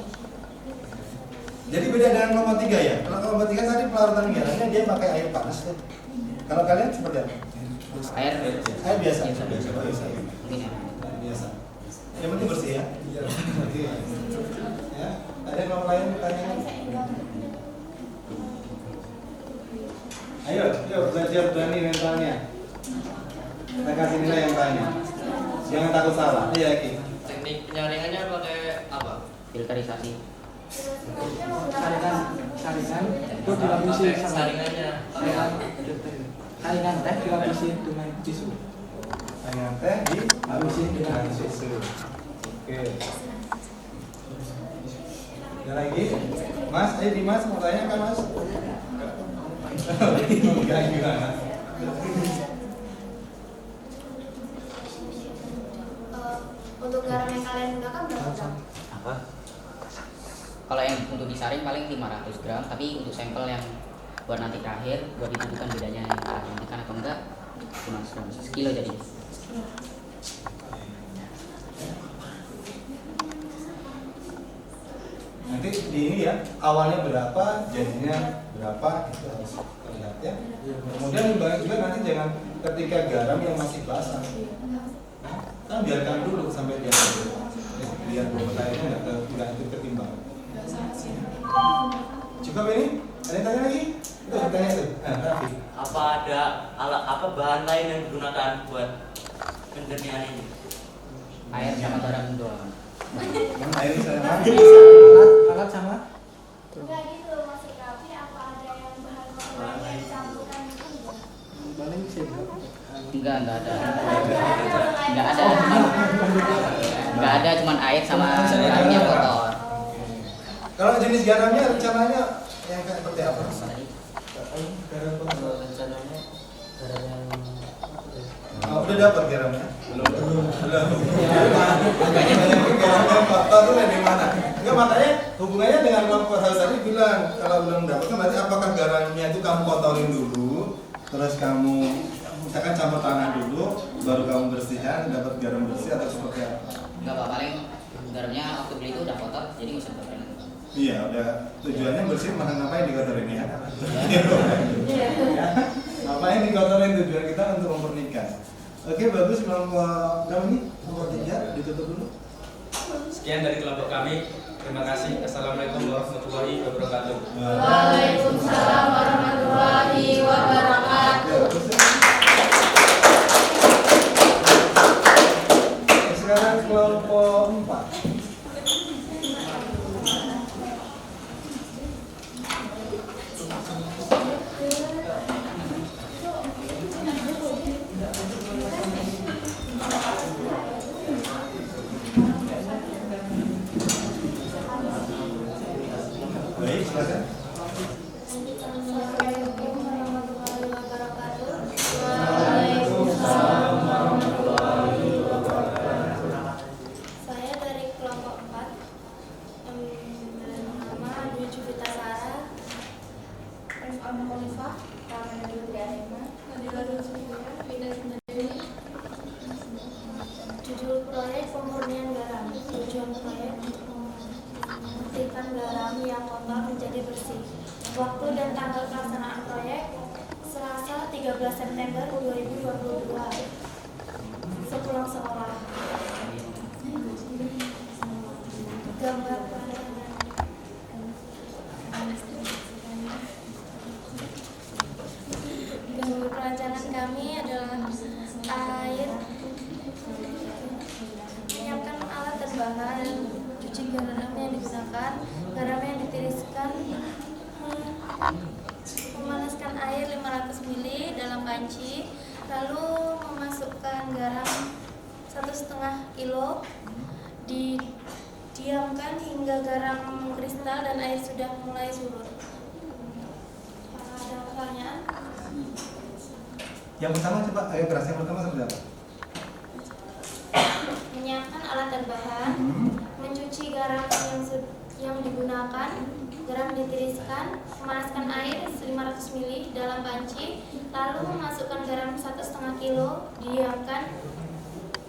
Speaker 3: Jadi beda dengan kelompok 3 ya? Kalau kelompok 3 tadi pelarutan garamnya dia pakai air panas tuh. Kalau kalian seperti apa?
Speaker 10: Air
Speaker 3: biasa.
Speaker 10: Mungkin ya.
Speaker 3: Biasa. Yang penting bersih ya. Oke. Ya. Ada kelompok lain tanya? Ayo belajar berani mentalnya. Kita kasih nilai yang tanya. Jangan takut salah. Iya, Ki.
Speaker 4: teknik penyaringannya pakai apa?
Speaker 10: Filterisasi.
Speaker 11: Saringan itu dilapisi sama
Speaker 4: Saringannya pakai apa?
Speaker 11: saringan teh dilapisi dengan tisu.
Speaker 3: Saringan teh dilapisi dengan tisu. Oke. Ada lagi? Mas, Dimas mau tanya kan Mas? Enggak gimana?
Speaker 7: Untuk garam yang kalian gunakan berapa gram?
Speaker 10: Kalau yang untuk disaring paling 500 gram, tapi untuk sampel yang buat nanti terakhir buat ditentukan bedanya yang ditentukan atau enggak cuma 100 kilo jadi.
Speaker 3: Nanti di ini ya, awalnya berapa, jadinya berapa, itu harus terlihat ya. Kemudian dibangun juga nanti jangan ketika garam yang masih basah. Kan biarkan dulu sampai dia biar airnya nggak itu ketimbang. Cukup ini? Ada yang tanya lagi? Tanya tuh. Raffi.
Speaker 6: Apa ada bahan lain yang digunakan buat penjernihan ini?
Speaker 10: Air sama garam doang.
Speaker 3: Air sama
Speaker 11: Alat sama?
Speaker 7: Enggak gitu, maksud kami apa ada yang bahan lain yang dicampurkan itu enggak?
Speaker 11: Paling sih.
Speaker 10: Enggak ada. Enggak ada, cuman air sama garamnya kotor.
Speaker 3: Kalau jenis garamnya rencananya yang kayak seperti apa? Garam kotor.
Speaker 4: Rencananya garam yang
Speaker 3: Udah dapat garamnya? Belum. Garam kotor tuh dari mana? Enggak, makanya hubungannya dengan kelompok harus tadi bilang kalau belum dapat kan berarti apakah garamnya itu kamu kotorin dulu, terus kamu misalkan campur tanah dulu, baru kamu bersihkan dapat garam bersih atau seperti apa?
Speaker 10: Enggak apa, paling garamnya waktu beli itu udah kotor, jadi nggak usah kotorin.
Speaker 3: Iya, udah tujuannya bersih, maka ngapain dikotorin ya? Ngapain dikotorin, tujuan kita untuk mempernikah. Oke, bagus. Kelompok berapa ini? Kelompok 3 ditutup dulu.
Speaker 8: Sekian dari kelompok kami. Terima kasih. Assalamualaikum warahmatullahi wabarakatuh.
Speaker 9: Waalaikumsalam warahmatullahi wabarakatuh.
Speaker 3: Sekarang kelompok 4. Baik, silakan.
Speaker 7: Assalamualaikum warahmatullahi wabarakatuh.
Speaker 9: Waalaikumsalam warahmatullahi wabarakatuh.
Speaker 7: Saya dari kelompok 4. Nama Dwi Juvita Sara, Alma Khalifah, Ramana Dwi Arema, Nadila Dulsumia, Bina Sendiri. Judul proyek pemurnian garam. Tujuan proyek untuk membersihkan garam yang kotor menjadi bersih. Waktu dan tanggal pelaksanaan proyek Selasa 13 September 2022. Sepulang sekolah. Gambar perencanaan kami adalah air, menyiapkan alat dan bahan, cuci garam yang digunakan, garam yang ditiriskan, memanaskan air 500 ml dalam panci, lalu memasukkan garam 1,5 kilo, didiamkan hingga garam kristal dan air sudah mulai surut. Ada pertanyaan?
Speaker 3: Yang pertama coba, ayo keras. Yang pertama seperti apa?
Speaker 7: Menyiapkan alat dan bahan, mencuci garam yang digunakan, garam ditiriskan, memanaskan air 500 ml dalam panci, lalu memasukkan garam 1,5 kilo, didiamkan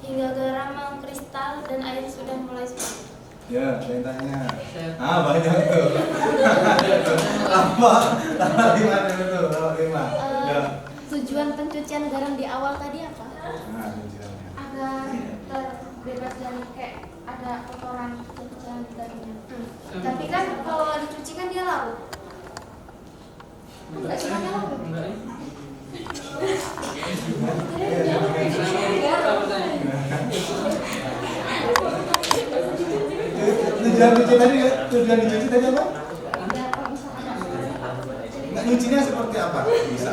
Speaker 7: hingga garam mengkristal dan air sudah mulai surut.
Speaker 3: Ya, saya tanya. Banyak tuh. Lama 5 dulu, 5. Ya.
Speaker 2: Tujuan pencucian garam di awal tadi apa?
Speaker 3: Nah, tujuannya.
Speaker 2: Agar terbebas dari kayak ada kotoran kecil di dalamnya. Tapi kan kalau dicuci kan dia larut. Enggak semuanya larut.
Speaker 3: Tujuan dicuci tadi apa? Nggak, nyucinya seperti apa? Bisa.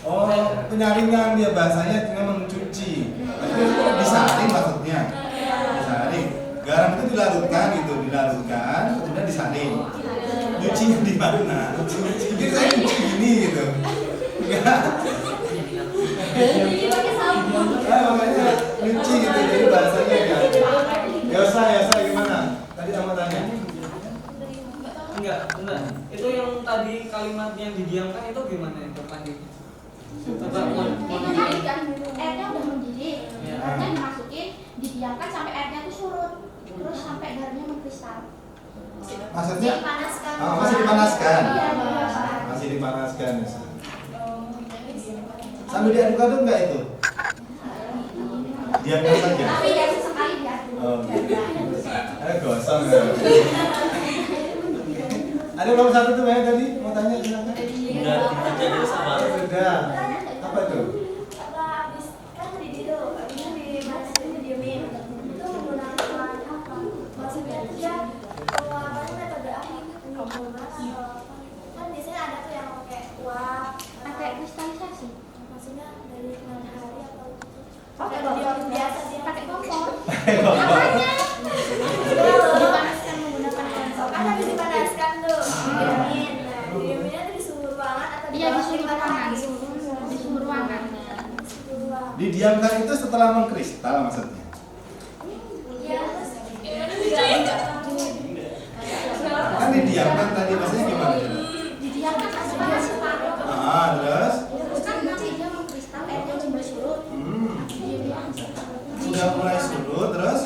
Speaker 3: Oh, penyaringan dia bahasanya cuma mencuci. Tapi disaring maksudnya. Disaring. Garam itu dilarutkan gitu, kemudian disaring. Nyucinya di mana? Jadi saya nyuci gini gitu. Enggak. Makanya nyuci gitu, jadi bahasanya kan. Yosa gimana? Tadi sama tanya.
Speaker 1: Enggak. Itu yang tadi kalimat yang didiamkan itu gimana itu lanjut?
Speaker 2: Airnya udah mendidih, garamnya dimasukin, didiamkan sampai airnya tuh surut, terus sampai garamnya mengkristal.
Speaker 3: Maksudnya?
Speaker 7: Dipanaskan.
Speaker 3: Masih dipanaskan.
Speaker 2: Iya,
Speaker 3: Masih dipanaskan. Sambil diaduk-aduk nggak itu? Diamkan saja.
Speaker 2: Tapi ya sesekali diaduk.
Speaker 3: Oh, gitu. Gosong ya. Ada nomor satu tuh Maya tadi mau tanya silakan.
Speaker 8: Enggak dikerjain sama.
Speaker 3: Sudah. Apa tuh?
Speaker 7: Habis kan di itu didiemin itu menggunakan apa? Maksudnya dia metode apa? Kan biasanya ada tuh yang pakai uap,
Speaker 2: Pakai kristalisasi.
Speaker 7: maksudnya dari matahari atau
Speaker 2: Pakai
Speaker 7: dia biasa dia
Speaker 2: pakai kompor.
Speaker 7: namanya
Speaker 2: Dipanaskan menggunakan kompor.
Speaker 7: kan habis dipanaskan tuh didiemin. Nah, didieminnya tuh di suhu ruangan atau di
Speaker 2: Iya, di
Speaker 7: bawah
Speaker 2: suhu ruangan.
Speaker 7: matahari?
Speaker 2: Di suhu ruangan.
Speaker 7: Di suhu ruangan.
Speaker 3: Didiamkan itu setelah mengkristal maksudnya.
Speaker 7: Iya.
Speaker 3: Kan didiamkan tadi maksudnya gimana?
Speaker 2: Didiamkan hasilnya separuh.
Speaker 3: Terus?
Speaker 2: Terus kan nanti dia mengkristal, airnya mulai surut.
Speaker 3: Sudah mulai surut terus?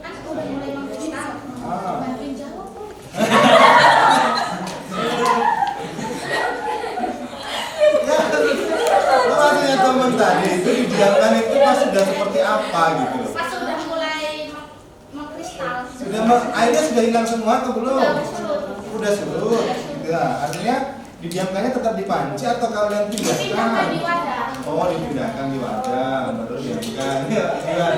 Speaker 2: Kan udah mulai mengkristal. Bantuin jawab tuh.
Speaker 3: Lo maksudnya teman tadi itu didiamkan itu pas sudah seperti apa gitu loh?
Speaker 2: Pas sudah mulai mengkristal.
Speaker 3: Airnya sudah hilang semua atau belum?
Speaker 2: Udah surut.
Speaker 3: Udah surut. Ya, artinya didiamkannya tetap di panci atau kalian
Speaker 2: Dipindahkan
Speaker 3: pindahkan?
Speaker 2: di wadah.
Speaker 3: Oh, dipindahkan di wadah, baru didiamkan. Ya, gimana?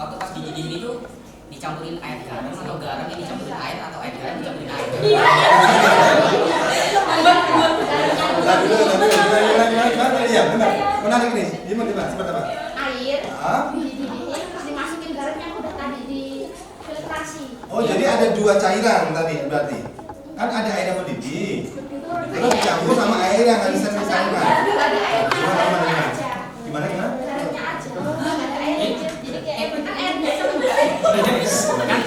Speaker 10: Waktu pas dididih itu dicampurin air garam atau garam yang dicampurin air atau air garam dicampurin air.
Speaker 3: Iya, benar. Menarik nih. Gimana, seperti apa?
Speaker 2: Air dididihin terus dimasukin garam yang udah tadi difiltrasi.
Speaker 3: Oh, jadi ada dua cairan tadi berarti. Kan ada air yang mendidih. Terus dicampur sama air yang nggak bisa dicairkan.
Speaker 2: Ada airnya aja.
Speaker 3: Gimana?
Speaker 2: Garamnya aja. Nggak ada airnya. Jadi kayak kan air biasa
Speaker 10: Kan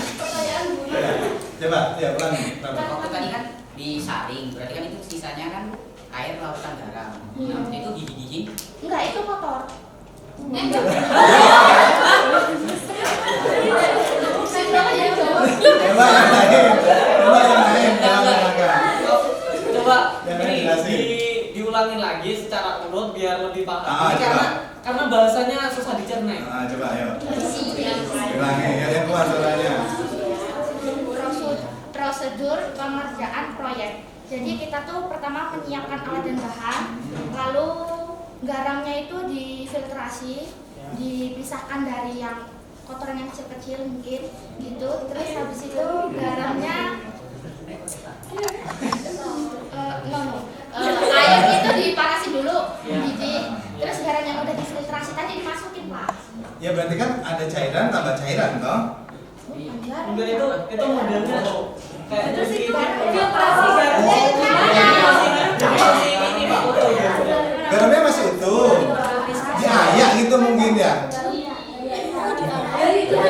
Speaker 3: Coba, ya pelan.
Speaker 10: waktu tadi kan disaring, berarti kan itu sisanya kan air lautan garam. Nah, waktu itu dididihin.
Speaker 2: Enggak, itu kotor.
Speaker 3: Coba yang lain. Coba yang lain.
Speaker 1: Coba
Speaker 3: Yang
Speaker 1: ini
Speaker 3: jelasin.
Speaker 1: diulangin lagi secara urut biar lebih paham. Ini
Speaker 3: coba.
Speaker 1: karena bahasanya susah dicerna.
Speaker 3: Coba ayo. Ulangi, yang keluar suaranya.
Speaker 2: Prosedur pengerjaan proyek. Jadi kita tuh pertama menyiapkan alat dan bahan, lalu garamnya itu difiltrasi, dipisahkan dari yang kotoran yang kecil-kecil mungkin gitu. Terus habis itu garamnya air itu dipanasin dulu, mendidih. Terus garam yang udah difiltrasi tadi dimasukin, Pak.
Speaker 3: Ya berarti kan ada cairan tambah cairan toh?
Speaker 1: Enggak, itu modelnya kayak
Speaker 2: Terus itu
Speaker 1: filtrasi
Speaker 3: Garamnya masih utuh. Diayak gitu mungkin ya.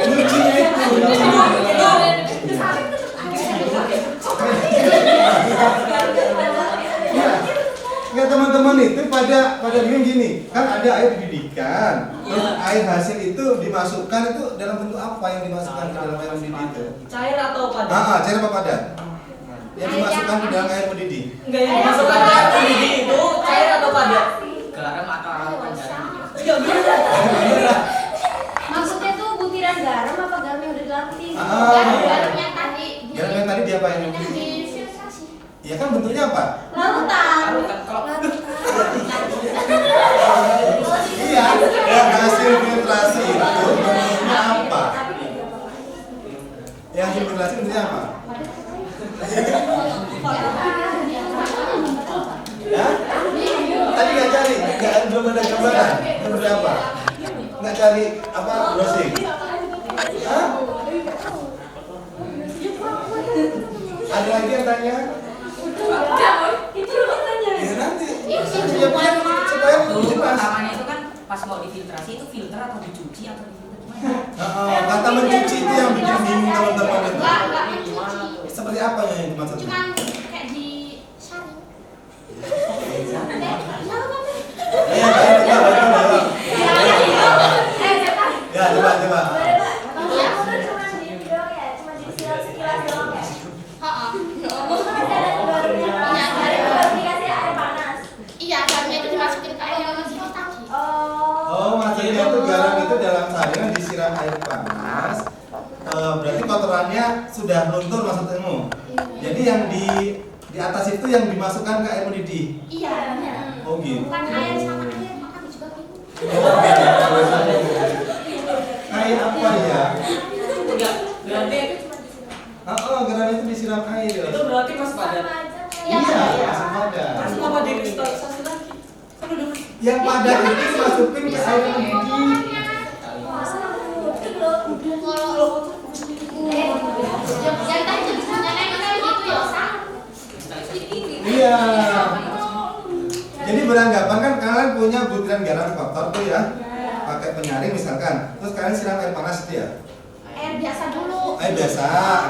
Speaker 3: Nyucinya itu. Nggak teman-teman itu pada bingung gini, kan ada air dididihkan, terus air hasil itu dimasukkan itu dalam bentuk apa yang dimasukkan ke dalam air mendidih itu?
Speaker 1: cair atau padat?
Speaker 3: Cair apa padat? Yang dimasukkan ke dalam air mendidih.
Speaker 1: Enggak, yang dimasukkan ke air mendidih itu cair atau padat?
Speaker 10: Garam atau lautan garam.
Speaker 1: Enggak bisa.
Speaker 2: Maksudnya tuh butiran garam apa garam yang udah dilapisin?
Speaker 3: Garam
Speaker 2: yang tadi.
Speaker 3: Garam yang tadi diapain?
Speaker 2: Yang difiltrasi.
Speaker 3: Ya kan bentuknya apa?
Speaker 2: Lautan.
Speaker 3: Iya, yang hasil filtrasi itu bentuknya apa? Yang hasil filtrasi bentuknya apa? Ya? Tadi nggak cari, belum ada gambaran. Seperti apa? Nggak cari apa browsing? Hah? Ada lagi yang tanya? Ya nanti. Supaya
Speaker 10: Dulu
Speaker 3: jelas.
Speaker 10: pertamanya itu kan pas mau difiltrasi itu filter atau dicuci atau gimana?
Speaker 3: Kata mencuci itu yang bikin bingung teman-teman itu.
Speaker 2: Enggak mencuci.
Speaker 3: Seperti apa yang dimaksudnya?
Speaker 2: Cuman kayak disaring.
Speaker 3: Ya, coba.
Speaker 2: Iya, garamnya itu dimasukin ke air
Speaker 3: Oh, maksudnya itu garam itu dalam saringan disiram air panas. Berarti kotorannya sudah luntur maksudmu. Jadi yang di atas itu yang dimasukkan ke air mendidih.
Speaker 2: Iya, benar.
Speaker 3: Oh gitu.
Speaker 2: Bukan air sama air, makan juga gitu.
Speaker 3: Air apa ya?
Speaker 1: Enggak, berarti
Speaker 3: Garam itu disiram air.
Speaker 1: itu berarti masih padat.
Speaker 3: Iya, masih padat.
Speaker 1: Terus kenapa dikristalisasi lagi? Kan udah
Speaker 3: Yang padat itu masukin ke air mendidih.
Speaker 2: Yang tadi nyalain gitu ya, Sang?
Speaker 3: Iya. Jadi beranggapan kan kalian punya butiran garam kotor tuh ya, pakai penyaring misalkan, terus kalian siram air panas itu ya.
Speaker 2: Air biasa dulu.
Speaker 3: Air biasa,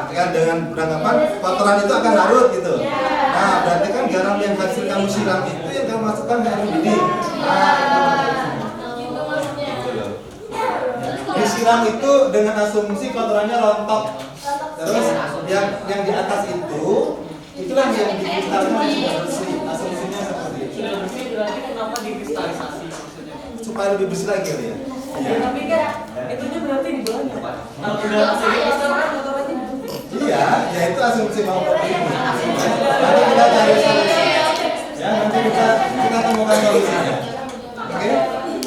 Speaker 3: kan dengan beranggapan kotoran itu akan larut gitu. Nah, berarti kan garam yang hasil kamu siram itu yang kamu masukkan ke air mendidih. Disiram itu dengan asumsi kotorannya rontok. Terus yang di atas itulah yang dikristalkan sudah bersih. Asumsinya seperti itu.
Speaker 1: sudah bersih berarti kenapa dikristalisasi maksudnya?
Speaker 3: Supaya lebih bersih lagi kali ya.
Speaker 1: Ya, tapi kan itunya berarti di bawahnya Pak. Kalau udah kristal kan kotorannya.
Speaker 3: Iya, ya itu asumsi mau ini. Nanti kita cari solusi. Ya, nanti kita temukan solusinya. Oke?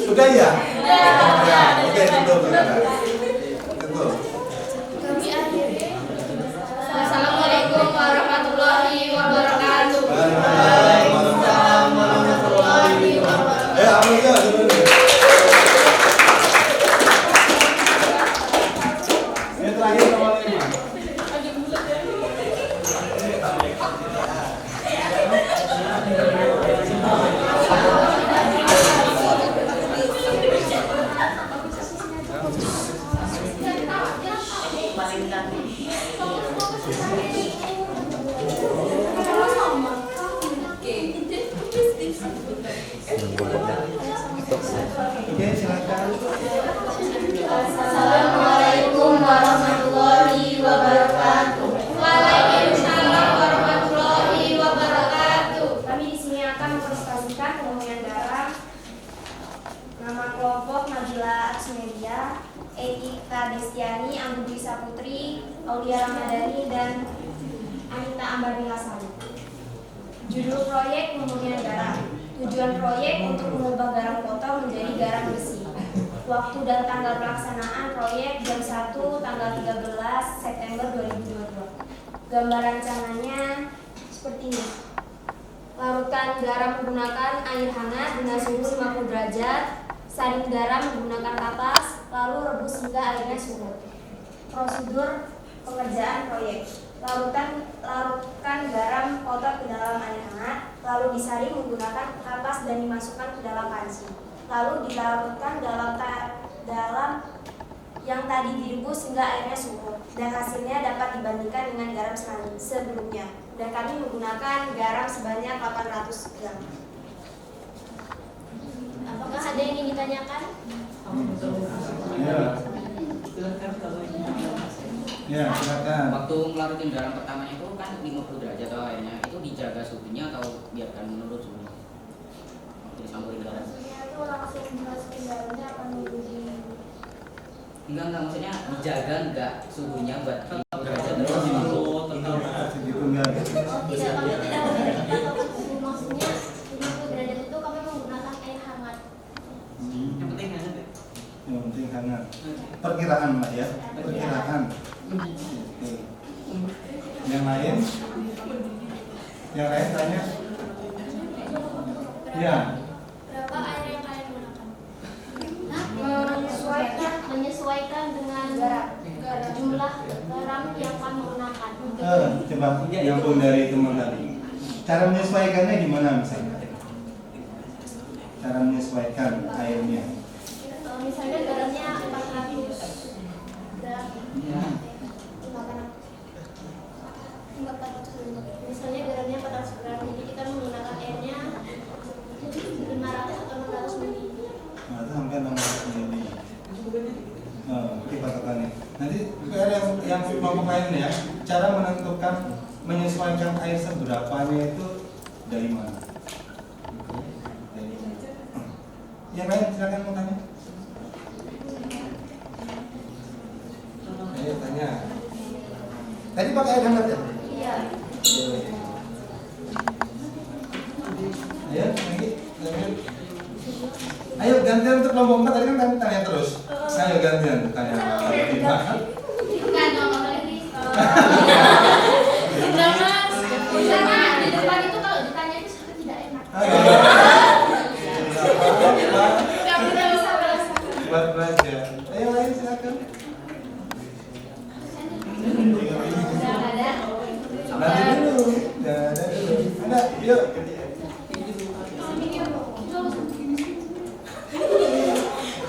Speaker 3: Sudah ya? Ya, oke, tutup. Tutup.
Speaker 7: Kami akhiri. Assalamualaikum warahmatullahi wabarakatuh.
Speaker 3: Waalaikumsalam warahmatullahi wabarakatuh. Apa itu? Ini terakhir nomor 5. Oke, silakan.
Speaker 7: Assalamualaikum warahmatullahi wabarakatuh. Waalaikumsalam warahmatullahi wabarakatuh.
Speaker 2: Kami di sini akan mempresentasikan pemurnian garam. Nama kelompok Nabila Aksmedia, Etika Destiani, Anggun Dwi Putri, Aulia Ramadhani, dan Anita Ambarnila Sari. Judul proyek pemurnian garam. Tujuan proyek untuk mengubah garam kotor menjadi garam bersih. Waktu dan tanggal pelaksanaan proyek jam 1 tanggal 13 September 2022. Gambar rancangannya seperti ini. Larutkan garam menggunakan air hangat dengan suhu 50 derajat. Saring garam menggunakan kapas, lalu rebus hingga airnya surut. Prosedur pengerjaan proyek. Larutkan garam kotor ke dalam air hangat, lalu disaring menggunakan kapas dan dimasukkan ke dalam panci. Lalu dilarutkan dalam yang tadi direbus hingga airnya surut, dan hasilnya dapat dibandingkan dengan garam sebelumnya. Dan kami menggunakan garam sebanyak 800 gram.
Speaker 7: Apakah ada yang ingin ditanyakan?
Speaker 3: Ya, silakan.
Speaker 10: Waktu ngelarutin garam pertamanya itu kan 50 derajat atau airnya itu dijaga suhunya atau biarkan menurut suhunya? Waktu disampurin garam.
Speaker 7: Itu langsung dimasukin garamnya apa nunggu di?
Speaker 10: Enggak, maksudnya dijaga enggak suhunya buat 50 derajat terus
Speaker 3: Segitu enggak?
Speaker 7: Oh tidak, kami tidak menggunakan suhu, maksudnya 50 derajat itu kami menggunakan air hangat.
Speaker 1: Yang penting hangat ya.
Speaker 3: Yang penting hangat. Perkiraan Mbak ya, perkiraan. Oke. Yang lain? Yang lain tanya? Ya.
Speaker 7: Berapa air yang kalian gunakan?
Speaker 2: Menyesuaikan dengan jumlah garam yang kami gunakan.
Speaker 3: Coba nyambung dari teman tadi. Cara menyesuaikannya gimana misalnya? Cara menyesuaikan airnya?
Speaker 2: Misalnya garamnya 400 gram. Misalnya garamnya 400 gram, jadi kita menggunakan airnya 500 atau 600 ml.
Speaker 3: Nah, itu sampai 600 ml. Oke patokannya. Nanti PR yang kelompok lain ya, cara menentukan menyesuaikan air seberapanya itu dari mana? Yang lain silakan mau tanya. pakai air hangat ya?
Speaker 7: Iya.
Speaker 3: Ayo, lagi. Ayo gantian untuk kelompok 4 tadi kan tanya terus. Ayo gantian tanya.
Speaker 2: Bukan ngomong lagi. Karena di depan itu kalau ditanya itu suka tidak enak.
Speaker 3: Buat belajar. Ayo lain silakan. Nanti dulu. Ada, yuk.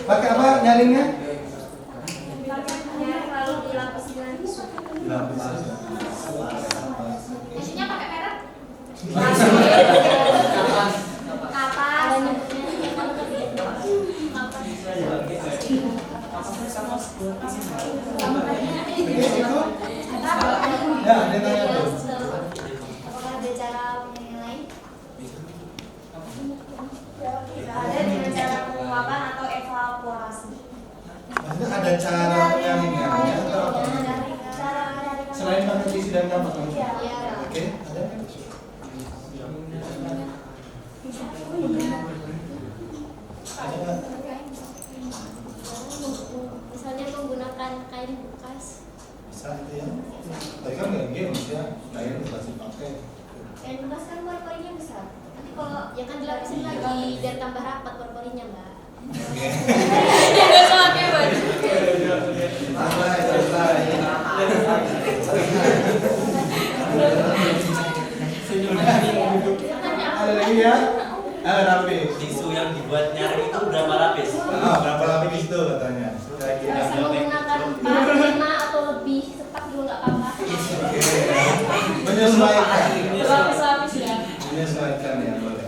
Speaker 3: Pakai apa nyaringnya?
Speaker 7: Lalu dilapisi dengan tisu.
Speaker 2: Tisunya pakai merek?
Speaker 7: Kapas.
Speaker 3: Ya, dia tanya tuh.
Speaker 7: Apakah ada cara menilai? Ada dengan cara penguapan atau evaporasi.
Speaker 3: Maksudnya ada cara penyaringannya atau apa? Selain pakai tisu dan kapas kan? Oke, ada.
Speaker 7: Misalnya menggunakan kain bekas.
Speaker 3: Bisa itu ya. Tadi kan nggak games ya, kain pasti pakai.
Speaker 7: Kain bekas kan pori-porinya besar. Nanti kalau ya kan dilapisin lagi biar tambah rapat pori-porinya, Mbak.
Speaker 3: Ada lagi ya? Ada rapi.
Speaker 6: Tisu yang dibuat nyaring itu berapa lapis?
Speaker 3: Berapa lapis itu katanya?
Speaker 7: Bisa menggunakan 4, 5 atau lebih cepat juga nggak apa-apa.
Speaker 3: Menyesuaikan.
Speaker 7: Lapis-lapis ya.
Speaker 3: Menyesuaikan ya boleh.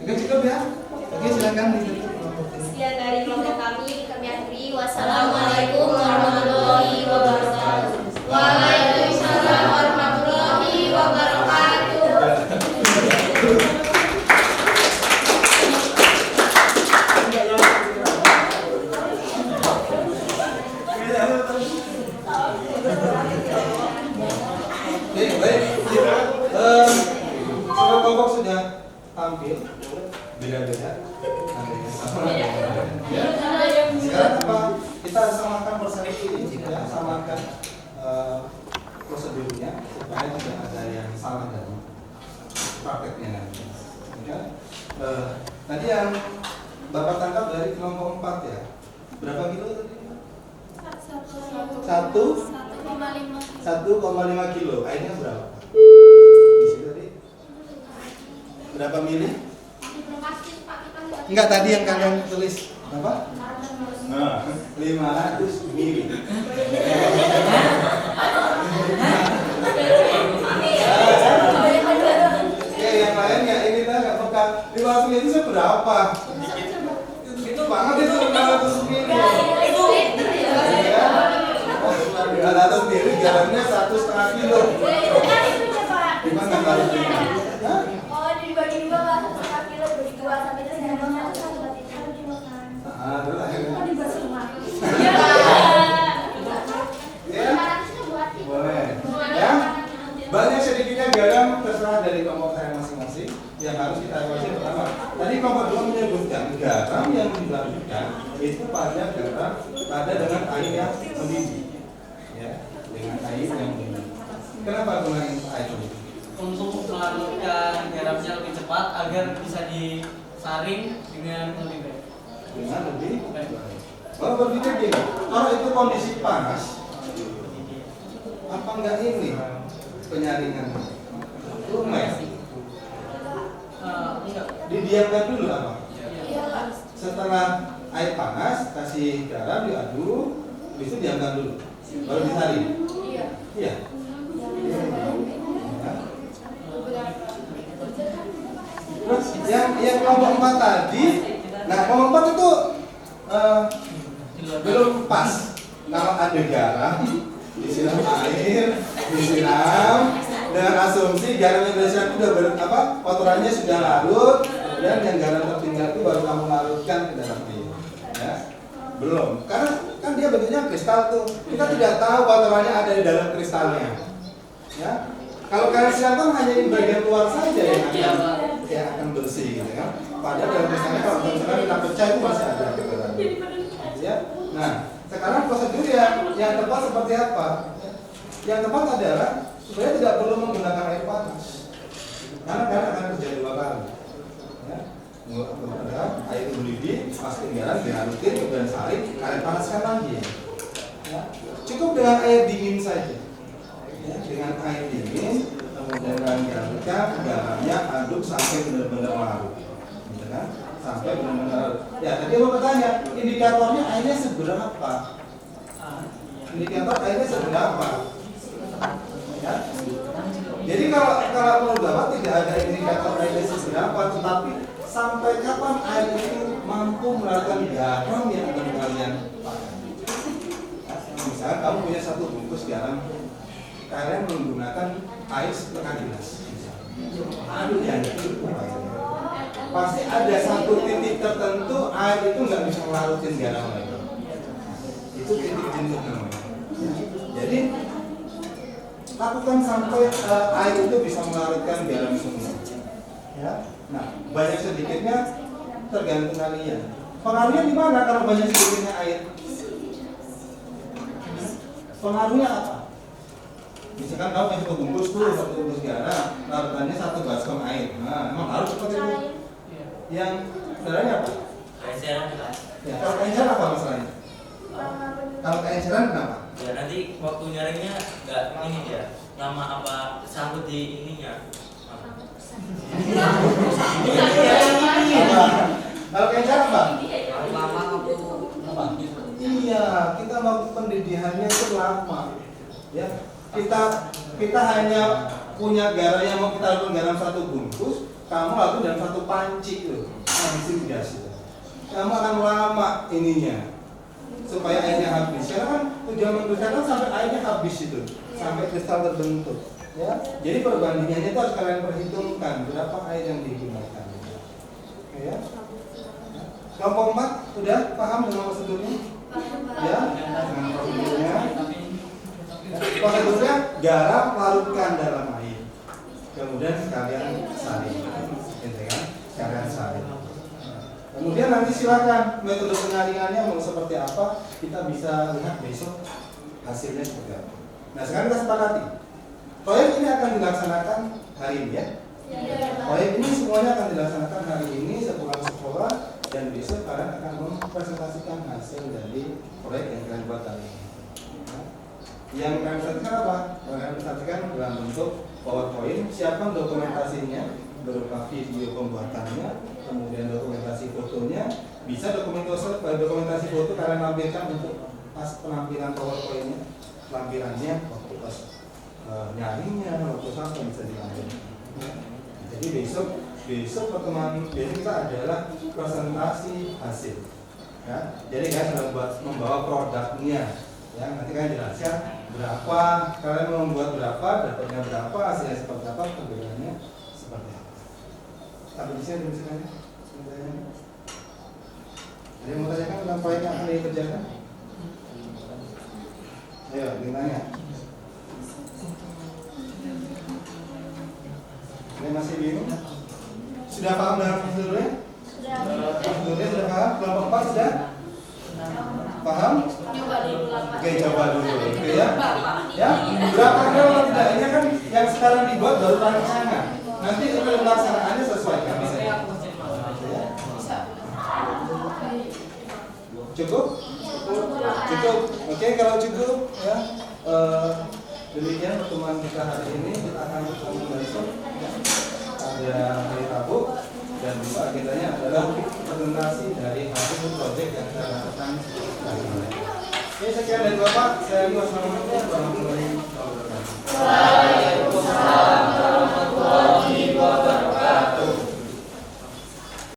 Speaker 3: Oke cukup ya. Oke silakan ditutup.
Speaker 7: Sekian dari kelompok kami akhiri. Wassalamualaikum warahmatullahi wabarakatuh.
Speaker 9: Waalaikumsalam warahmatullahi wabarakatuh.
Speaker 3: Oke, baik. Semua kelompok sudah tampil. Beda-beda. Ya. Sekarang apa? Kita samakan persepsi ini, ya, samakan prosedurnya supaya tidak ada yang salah dari prakteknya nanti. Ya. Tadi yang Bapak tangkap dari kelompok 4 ya. Berapa kilo tadi? 1,5 kilo. Airnya berapa? Di situ tadi. Berapa mili? Enggak, tadi yang kalian tulis apa? 500 mili. Oke, yang lain ya ini dah nggak peka. 500 mili itu berapa? Itu banget itu 500 mili. 500 mili garamnya 1,5 kilo. Gimana kalau ini?
Speaker 7: Oh, dibagi 2 Pak. 1 kilo dibagi 2 sampai itu harus dimakan.
Speaker 3: Terus akhirnya boleh. Ya. Banyak sedikitnya garam terserah dari kelompok saya masing-masing yang harus kita evaluasi pertama. Tadi kelompok 2 menyebutkan garam yang dilakukan itu pada dengan air yang mendidih. Ya, dengan air yang mendidih. Kenapa gunain air mendidih?
Speaker 1: Untuk melarutkan garamnya lebih cepat agar bisa disaring dengan lebih baik.
Speaker 3: Dengan lebih baik. Kalau berpikir gini, kalau itu kondisi panas, apa enggak ini penyaringan lumayan? Didiamkan dulu apa? Setelah air panas, kasih garam diaduk, habis itu diamkan dulu, baru disaring. Iya. Terus yang kelompok 4 tadi, nah kelompok 4 itu belum pas. Kalau ada garam, disiram air, disiram dengan asumsi garam yang disiram itu sudah kotorannya sudah larut, kemudian yang garam tertinggal itu baru kamu larutkan ke dalam air. Ya. belum. Karena kan dia bentuknya kristal tuh. Kita tidak tahu kotorannya ada di dalam kristalnya. Ya. Kalau kalian silakan hanya di bagian luar saja yang akan bersih, gitu kan. Padahal dalam kristalnya kalau misalnya kita pecah itu masih ada kotoran. Ya. Nah, sekarang prosedur yang tepat seperti apa? Yang tepat adalah supaya tidak perlu menggunakan air panas. Karena kalian akan terjadi 2 kali. Ya. Air mendidih, masukin garam, dihalusin, kemudian saring, kalian panaskan lagi. Ya. Cukup dengan air dingin saja. Ya, dengan air dingin, kemudian kalian dihaluskan, garamnya aduk sampai benar-benar larut. Gitu kan? Sampai benar-benar larut. Ya, tadi mau bertanya, indikatornya airnya seberapa? Indikator airnya seberapa? Ya. Jadi kalau menurut Bapak tidak ada indikator airnya seberapa, tetapi sampai kapan air itu mampu melarutkan garam yang akan kalian pakai. Misalnya kamu punya 1 bungkus garam, kalian menggunakan air setengah gelas. Aduh ya, pasti ada 1 titik tertentu air itu nggak bisa melarutkan garam lagi. Itu titik jenuh namanya. Jadi lakukan sampai air itu bisa melarutkan garam semua. Ya. Nah, banyak sedikitnya tergantung kalian. Pengaruhnya di mana kalau banyak sedikitnya air? Pengaruhnya apa? Misalkan kamu punya 1 bungkus tuh, 1 bungkus garam, larutannya 1 baskom air. Nah, memang harus seperti itu. Yang saudaranya apa?
Speaker 6: Enceran.
Speaker 3: Ya, kalau enceran apa masalahnya? Kalau enceran kenapa?
Speaker 6: Ya nanti waktu nyaringnya nggak ini ya, lama apa sangkut di ininya.
Speaker 3: Kalau enceran apa?
Speaker 6: Lama
Speaker 3: Apa? Iya, kita mau pendidikannya itu lama. Ya, kita hanya punya garam yang mau kita lakukan garam 1 bungkus, kamu lakukan dalam 1 panci loh, habisin gas itu. Kamu akan lama ininya supaya airnya habis. Karena kan tujuan mengkristal kan sampai airnya habis itu, sampai kristal terbentuk. Ya, jadi perbandingannya itu harus kalian perhitungkan berapa air yang digunakan. Ya. Kelompok 4 udah paham dengan prosedurnya? Ya, dengan prosedurnya. Prosedurnya garam larutkan dalam air, kemudian kalian saring, gitu kan? Kalian saring. Kemudian nanti silakan metode penyaringannya mau seperti apa, kita bisa lihat besok hasilnya seperti apa. Nah sekarang kita sepakati, proyek ini akan dilaksanakan hari ini ya. Proyek ini semuanya akan dilaksanakan hari ini sepulang sekolah, dan besok kalian akan mempresentasikan hasil dari proyek yang kalian buat hari ini. Yang kalian presentasikan apa? Kalian presentasikan dalam bentuk PowerPoint, siapkan dokumentasinya berupa video pembuatannya, kemudian dokumentasi fotonya. Bisa dokumentasi foto kalian lampirkan untuk pas penampilan PowerPoint-nya, lampirannya waktu pas nyaringnya, waktu sampai bisa dilampirkan. Jadi besok pertemuan besok kita adalah presentasi hasil. Ya, jadi kalian sudah membawa produknya. Ya, nanti kalian jelaskan berapa, kalian mau membuat berapa, dapatnya berapa, hasilnya seperti apa, perbedaannya seperti apa. Sampai di sini misalnya. Ada yang mau tanyakan tentang proyek yang akan dikerjakan? Ayo, ditanya. Ada yang masih bingung? Sudah paham dengan prosedurnya? Sudah. Prosedurnya sudah paham? Kelompok 4 sudah? Paham? Oke, coba dulu. Oke ya. Ya, berapa kalau tidaknya kan yang sekarang dibuat baru rancangan. Nanti untuk pelaksanaannya sesuaikan. Cukup? Cukup. Oke, kalau cukup ya. Demikian pertemuan kita hari ini. Kita akan bertemu besok. Ada hari Rabu dan juga agendanya adalah presentasi dari hasil proyek yang kita lakukan hari ini. Oke, sekian dari Bapak. Saya Wassalamualaikum warahmatullahi wabarakatuh.